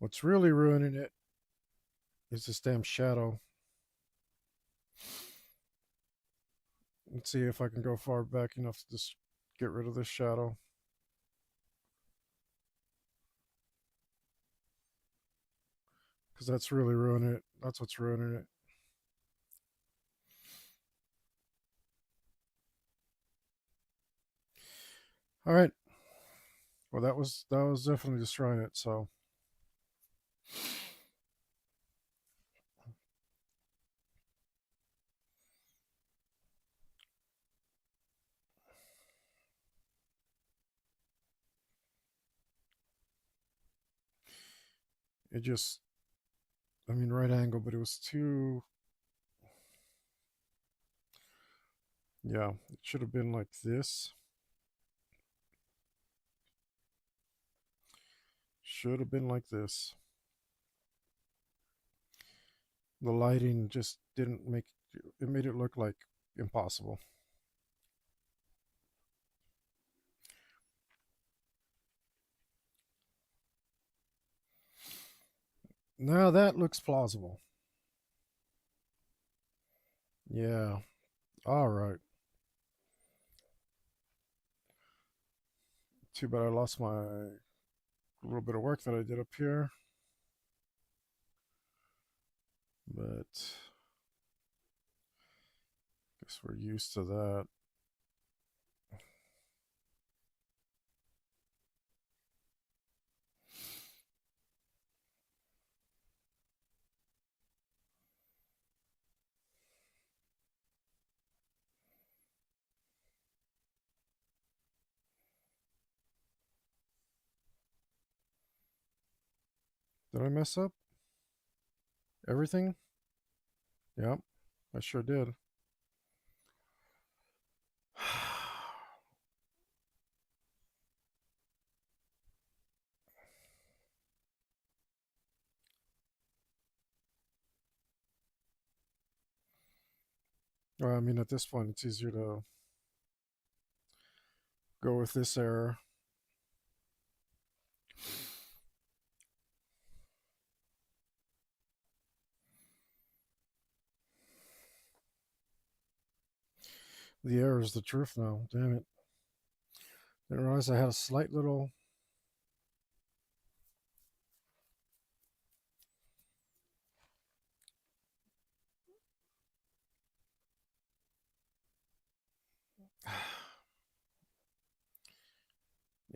[SPEAKER 1] What's really ruining it is this damn shadow. Let's see if I can go far back enough to just get rid of this shadow. Because that's really ruining it. That's what's ruining it. All right. Well, that was definitely destroying it. So it just, I mean, right angle, but it was too. Yeah, it should have been like this. Should have been like this. The lighting just didn't make it made it look like impossible. Now that looks plausible. Yeah. All right. Too bad I lost my little bit of work that I did up here, but guess we're used to that. Did I mess up everything? Yep, I sure did. Well, I mean, at this point, it's easier to go with this error. The error is the truth now. Damn it. Didn't realize I had a slight little.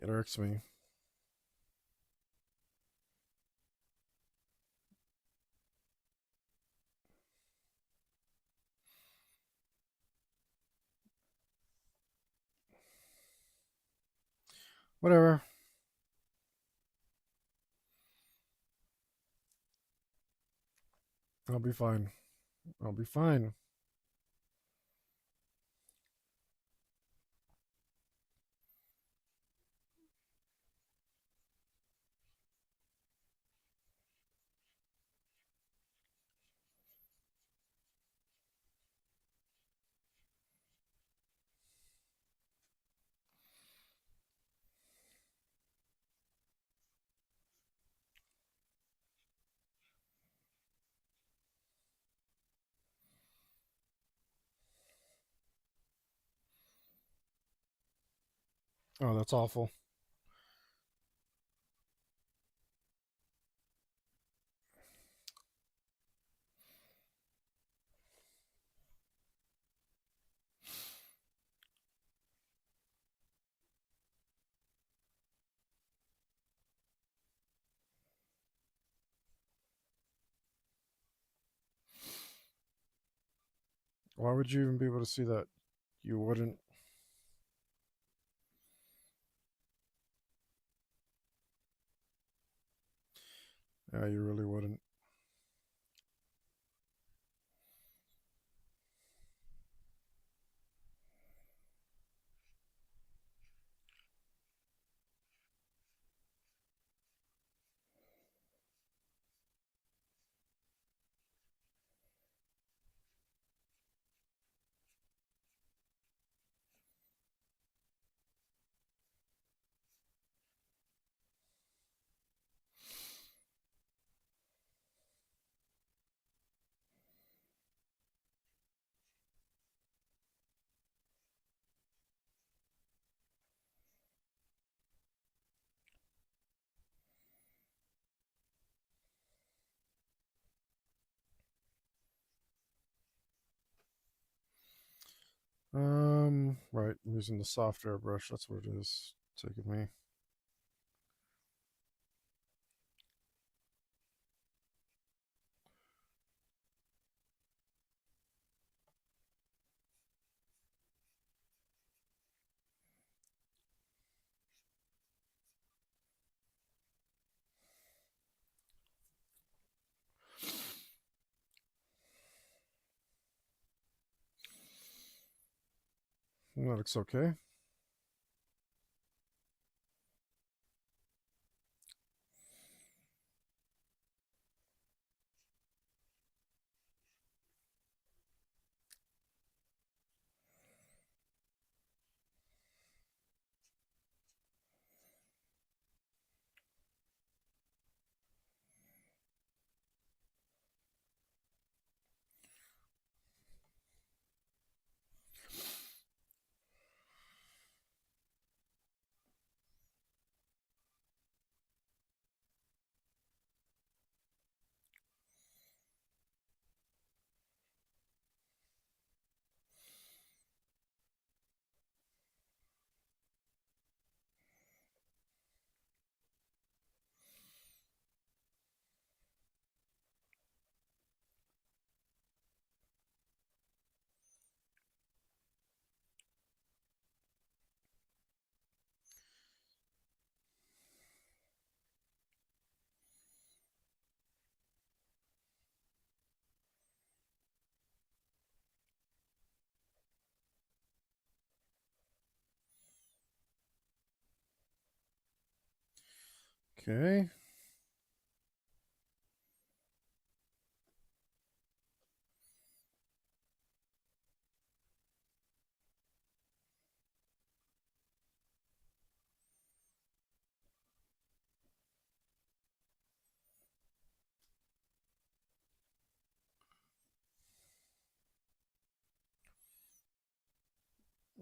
[SPEAKER 1] It irks me. Whatever. I'll be fine. I'll be fine. Oh, that's awful. Why would you even be able to see that? You wouldn't. Yeah, you really wouldn't. Right. I'm using the soft airbrush. That's what it is. Taking me. That looks okay. Okay.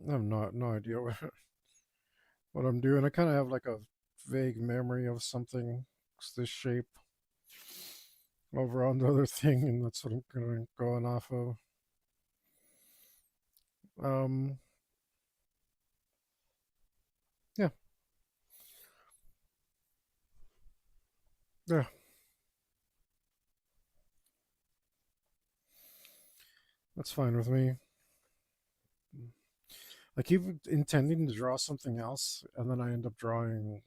[SPEAKER 1] I have no idea what I'm doing. I kind of have like a vague memory of something this shape over on the other thing, and that's what I'm going off of. Um, yeah, yeah, that's fine with me. I keep intending to draw something else, and then I end up drawing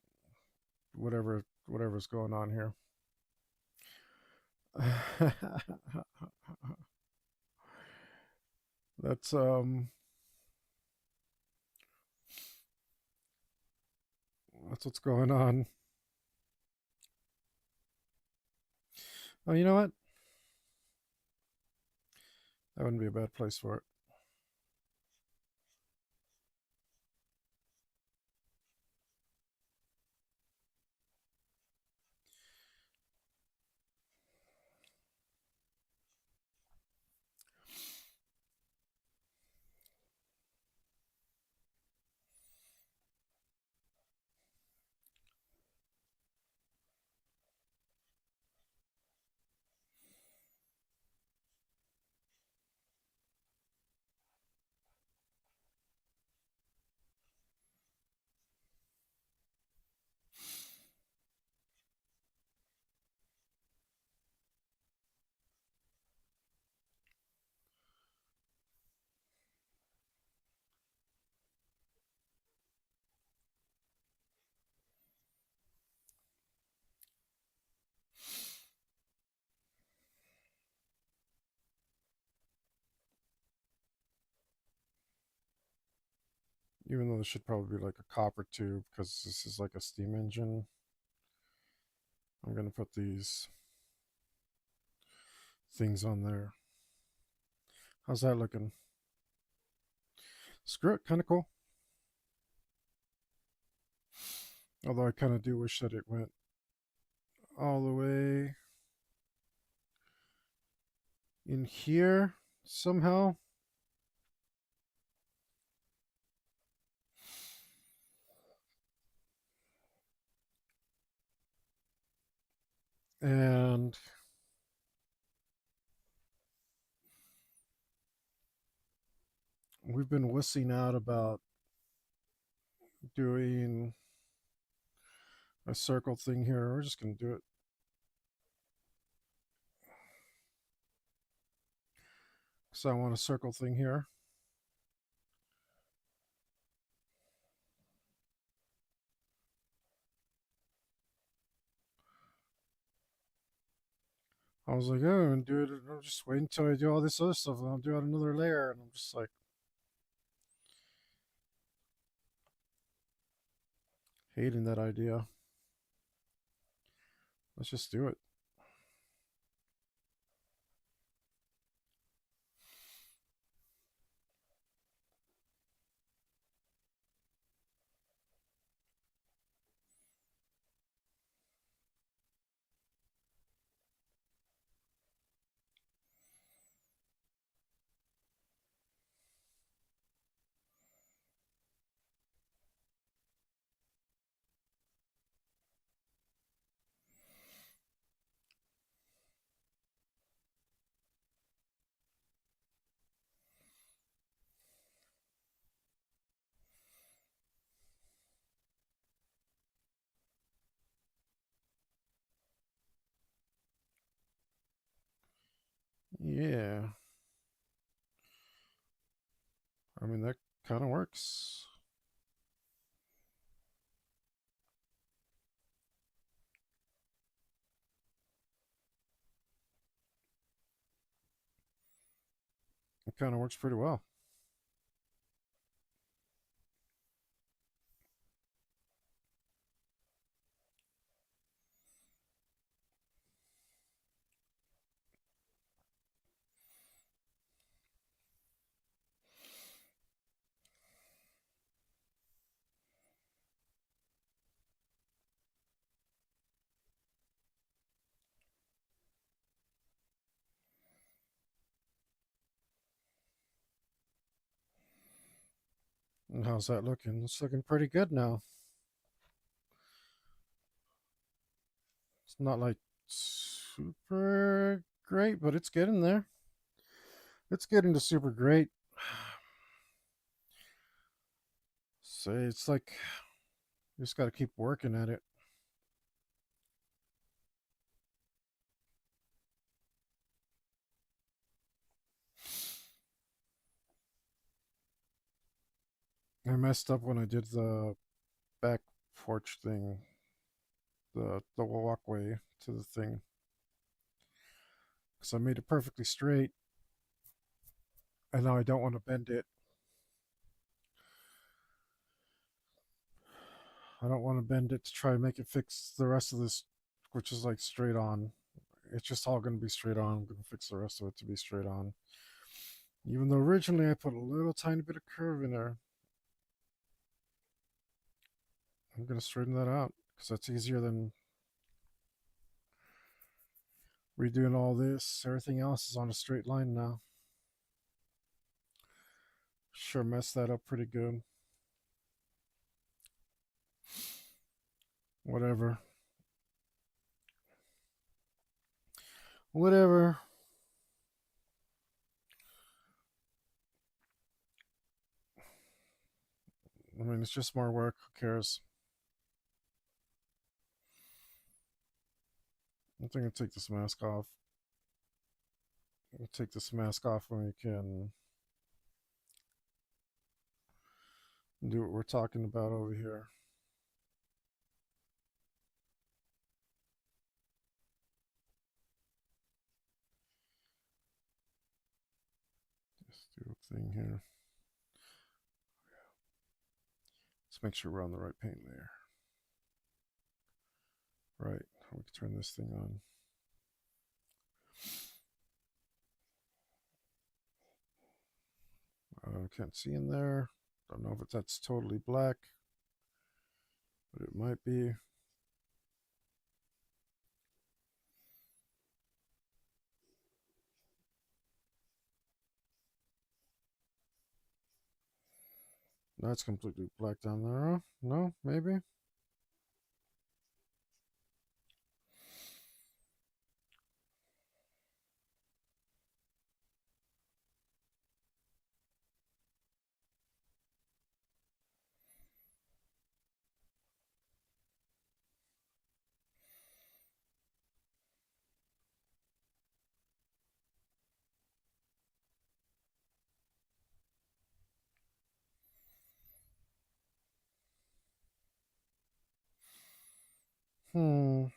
[SPEAKER 1] whatever's going on here. that's that's what's going on. Oh, you know what? That wouldn't be a bad place for it. Even though this should probably be like a copper tube because this is like a steam engine. I'm gonna put these things on there. How's that looking? Screw it, kind of cool. Although I kind of do wish that it went all the way in here somehow. And we've been wussing out about doing a circle thing here. We're just going to do it. So I want a circle thing here. I was like, oh, I'm gonna do it. I'll just wait until I do all this other stuff, and I'll do it another layer. And I'm just like hating that idea. Let's just do it. Yeah, I mean that kind of works. It kind of works pretty well. And how's that looking? It's looking pretty good now. It's not like super great, but it's getting there. It's getting to super great. So it's like you just got to keep working at it. I messed up when I did the back porch thing, the walkway to the thing, because I made it perfectly straight, and now I don't want to bend it. I don't want to bend it to try and make it fix the rest of this, which is like straight on. It's just all going to be straight on. I'm going to fix the rest of it to be straight on. Even though originally I put a little tiny bit of curve in there, I'm going to straighten that out because that's easier than redoing all this. Everything else is on a straight line now. Sure messed that up pretty good. Whatever. Whatever. I mean, it's just more work. Who cares? I think I'll take this mask off. We'll take this mask off when we can do what we're talking about over here. Just do a thing here. Let's make sure we're on the right paint layer. Right. We can turn this thing on. Can't see in there. Don't know if that's totally black, but it might be. That's completely black down there. Huh? No, maybe. Hmm.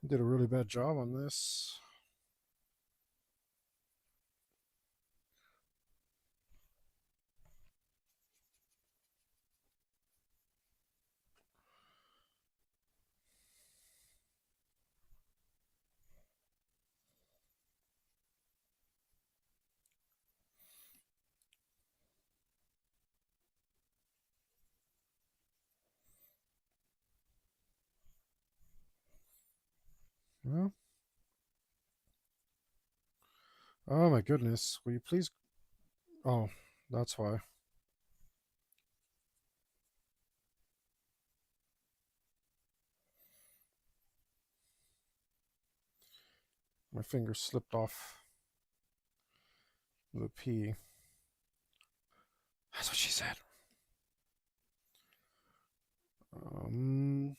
[SPEAKER 1] Did a really bad job on this. Well, oh my goodness. Will you please? Oh, that's why. My finger slipped off the P. That's what she said. Um,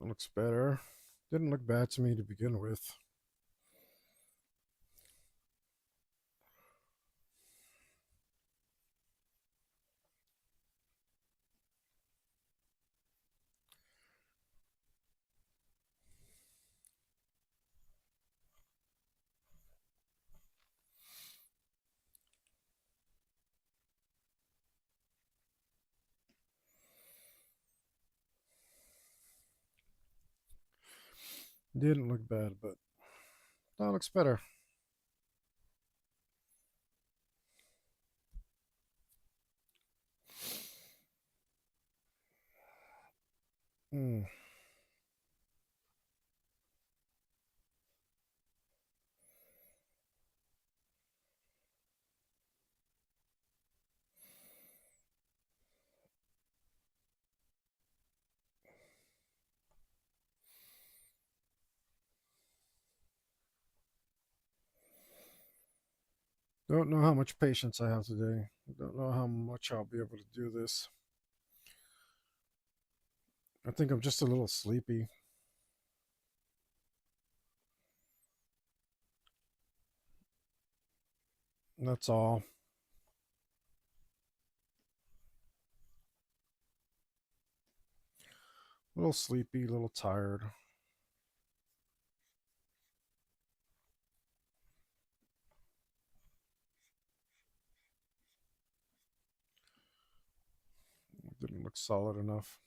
[SPEAKER 1] That looks better. Didn't look bad to me to begin with. Didn't look bad, but that looks better. Hmm. Don't know how much patience I have today. Don't know how much I'll be able to do this. I think I'm just a little sleepy. That's all. A little sleepy, a little tired. Didn't look solid enough.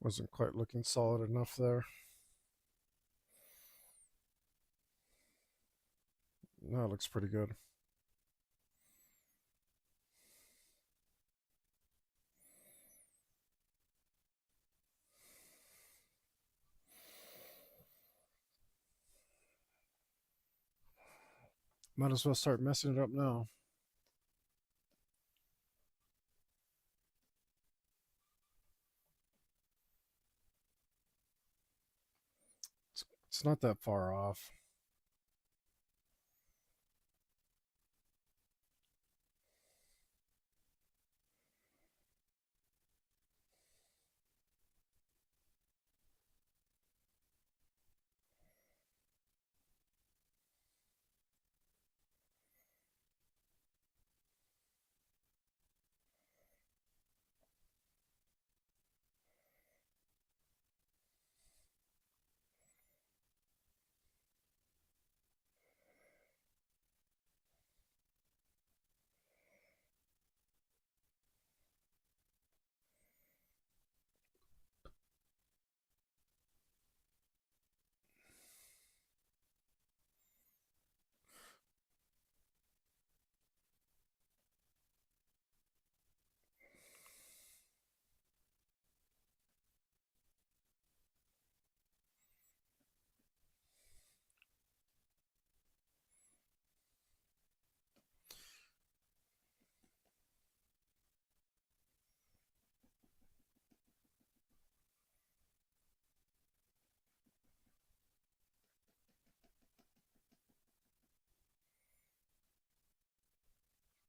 [SPEAKER 1] Wasn't quite looking solid enough there. That looks pretty good. Might as well start messing it up now. It's not that far off.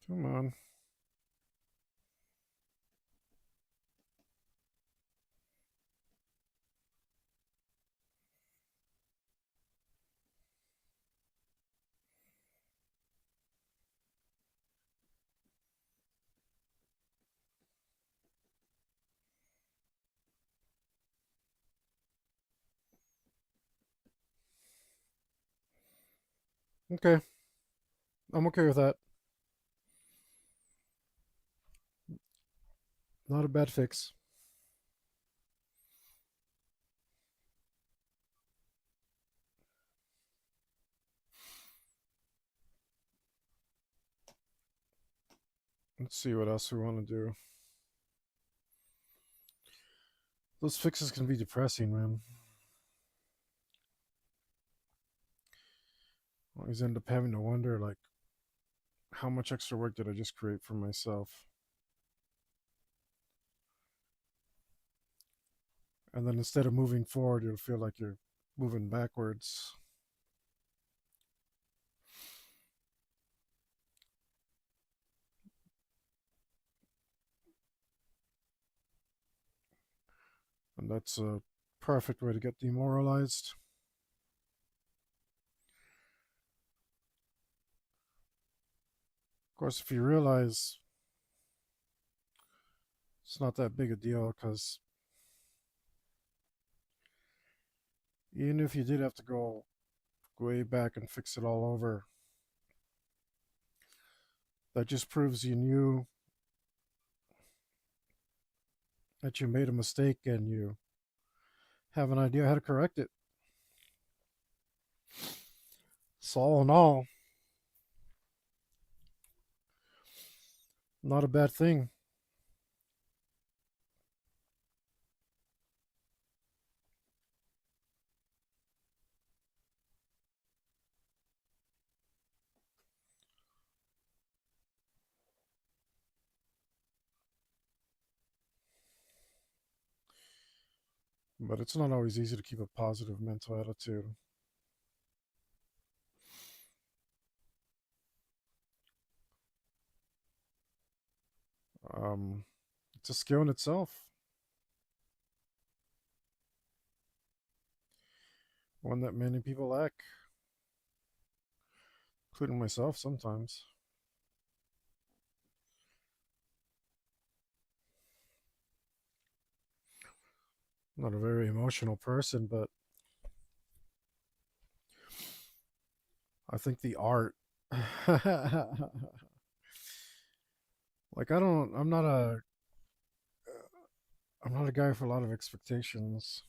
[SPEAKER 1] Come on. Okay, I'm okay with that. Not a bad fix. Let's see what else we want to do. Those fixes can be depressing, man. I always end up having to wonder, like, how much extra work did I just create for myself? And then instead of moving forward, you'll feel like you're moving backwards. And that's a perfect way to get demoralized. Of course, if you realize it's not that big a deal, because even if you did have to go way back and fix it all over, that just proves you knew that you made a mistake and you have an idea how to correct it. So, all in all, not a bad thing. But it's not always easy to keep a positive mental attitude. Um, it's a skill in itself, one that many people lack, including myself sometimes. I'm not a very emotional person, but I think the art, like I'm not a guy for a lot of expectations.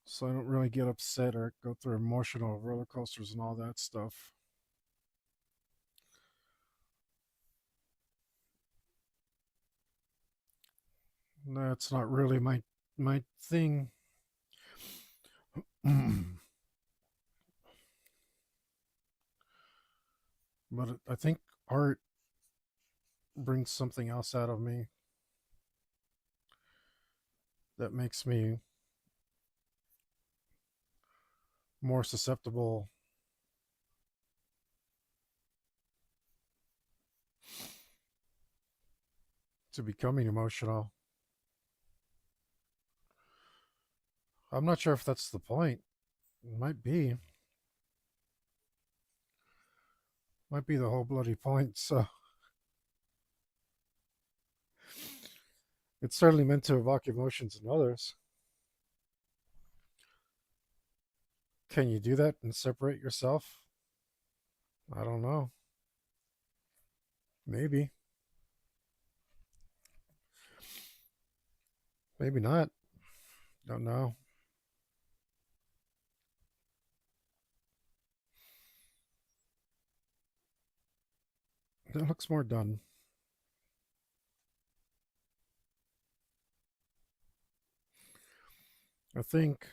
[SPEAKER 1] So I don't really get upset or go through emotional roller coasters and all that stuff. That's not really my thing. But I think art brings something else out of me that makes me more susceptible to becoming emotional. I'm not sure if that's the point. It might be the whole bloody point. So it's certainly meant to evoke emotions in others. Can you do that and separate yourself? I don't know. Maybe. Maybe not. Don't know. It looks more done. I think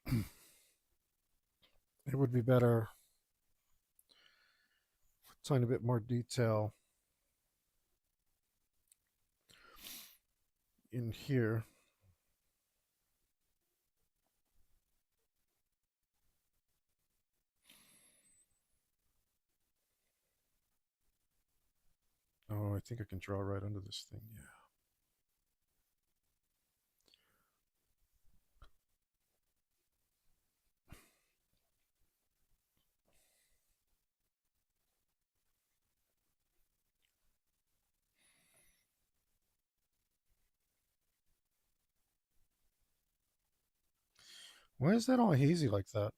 [SPEAKER 1] it would be better with a tiny bit more detail in here. Oh, I think I can draw right under this thing. Yeah. Why is that all hazy like that?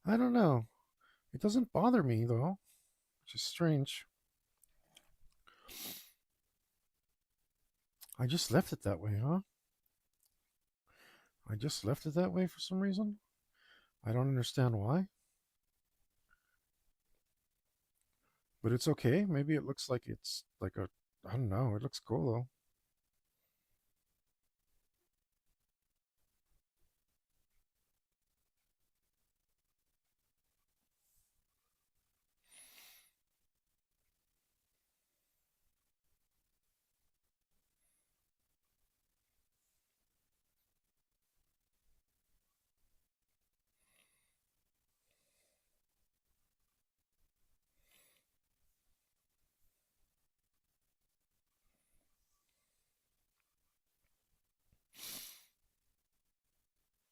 [SPEAKER 1] I don't know. It doesn't bother me though, which is strange. I just left it that way, huh? I just left it that way for some reason. I don't understand why, but it's okay. Maybe it looks like it's like a. I don't know. It looks cool though.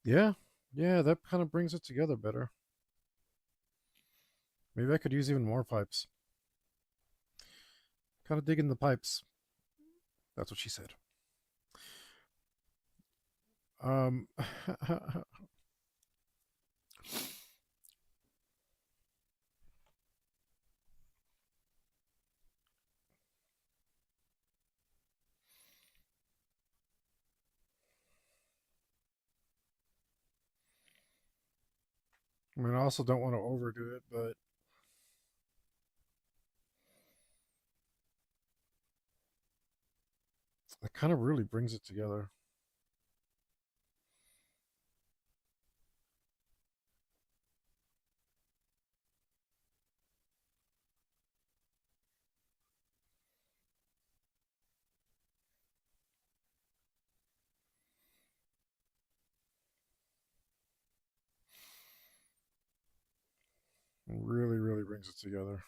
[SPEAKER 1] Yeah, yeah, that kind of brings it together better. Maybe I could use even more pipes. Kind of digging the pipes. That's what she said. I mean, I also don't want to overdo it, but it kind of really brings it together. It really, really brings it together.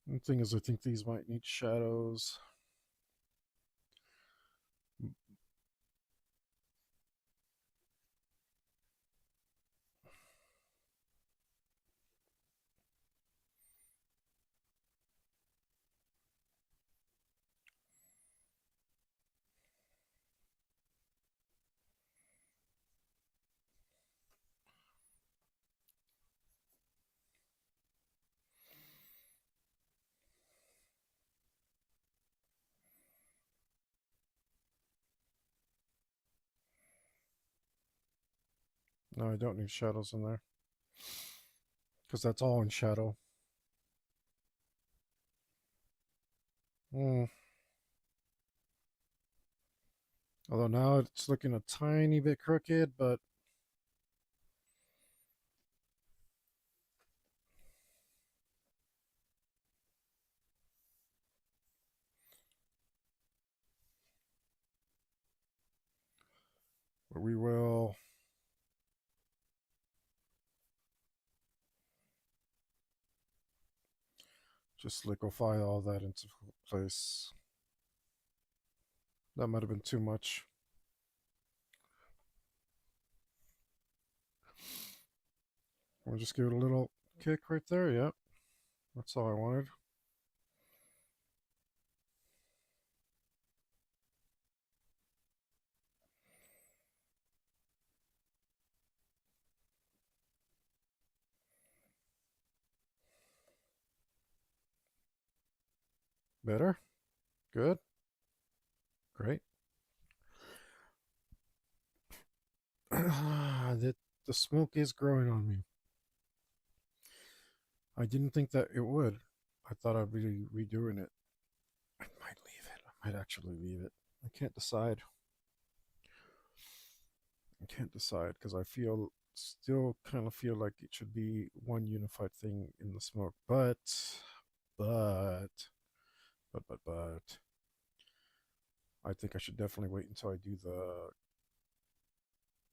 [SPEAKER 1] The thing is, I think these might need shadows. No, I don't need shadows in there because that's all in shadow. Mm. Although now it's looking a tiny bit crooked, but we will just liquefy all that into place. That might have been too much. We'll just give it a little kick right there. Yep, that's all I wanted. Better? Good? Great. The smoke is growing on me. I didn't think that it would. I thought I'd be redoing it. I might leave it. I might actually leave it. I can't decide. I can't decide because I feel still kind of feel like it should be one unified thing in the smoke. But but I think I should definitely wait until I do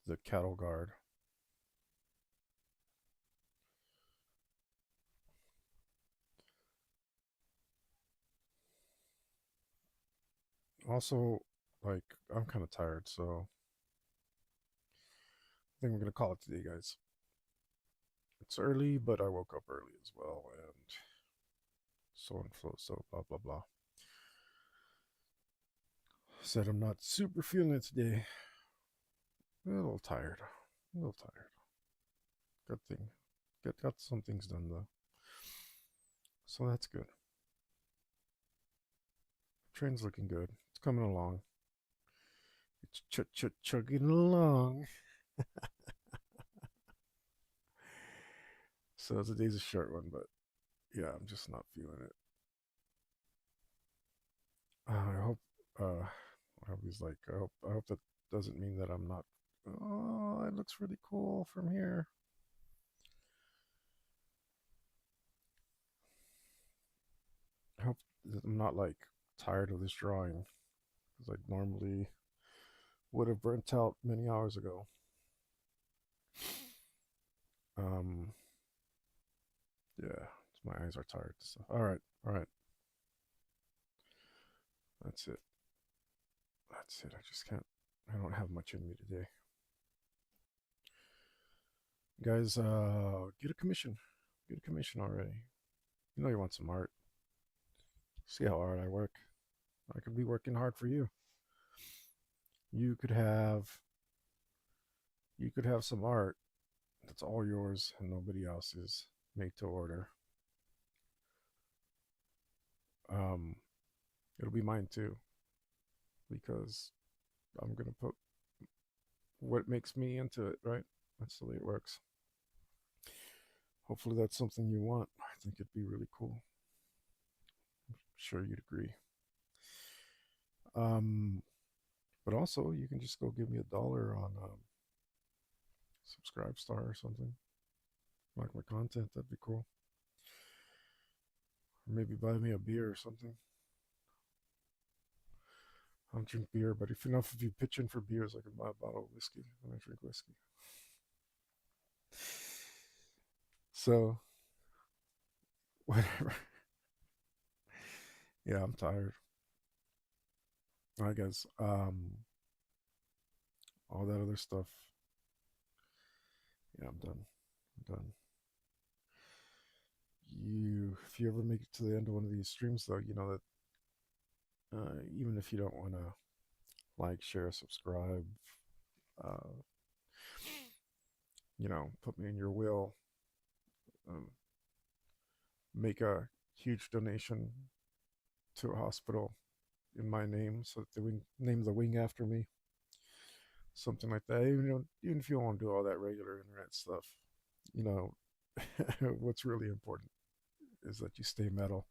[SPEAKER 1] the cattle guard. Also, like I'm kind of tired, so I think we're gonna call it today, guys. It's early, but I woke up early as well, and so and so blah blah blah. Said I'm not super feeling it today. A little tired. A little tired. Good thing. Got some things done though. So that's good. Train's looking good. It's coming along. It's chugging along. So today's a short one, but yeah, I'm just not feeling it. I hope. I hope he's like. I hope that doesn't mean that I'm not. Oh, it looks really cool from here. I hope that I'm not like tired of this drawing because I normally would have burnt out many hours ago. Um, yeah, my eyes are tired. So, all right, that's it. That's it. I just can't. I don't have much in me today, guys. Get a commission. Get a commission already. You know you want some art. See how hard I work. I could be working hard for you. You could have. You could have some art that's all yours and nobody else's, made to order. Um, it'll be mine too because I'm gonna put what makes me into it, right? That's the way it works. Hopefully, that's something you want. I think it'd be really cool. I'm sure you'd agree. Um, but also, you can just go give me $1 on Subscribe Star or something. Like my content, that'd be cool. Or maybe buy me a beer or something. I don't drink beer, but if enough of you pitch in for beers, I can buy a bottle of whiskey when I drink whiskey. So, whatever. Yeah, I'm tired. I guess all that other stuff. Yeah, I'm done. I'm done. If you ever make it to the end of one of these streams, though, you know that even if you don't want to like, share, subscribe, uh, put me in your will, um, make a huge donation to a hospital in my name, so that they would name the wing after me, something like that. Even if you don't want to do all that regular internet stuff, you know, what's really important is that you stay metal.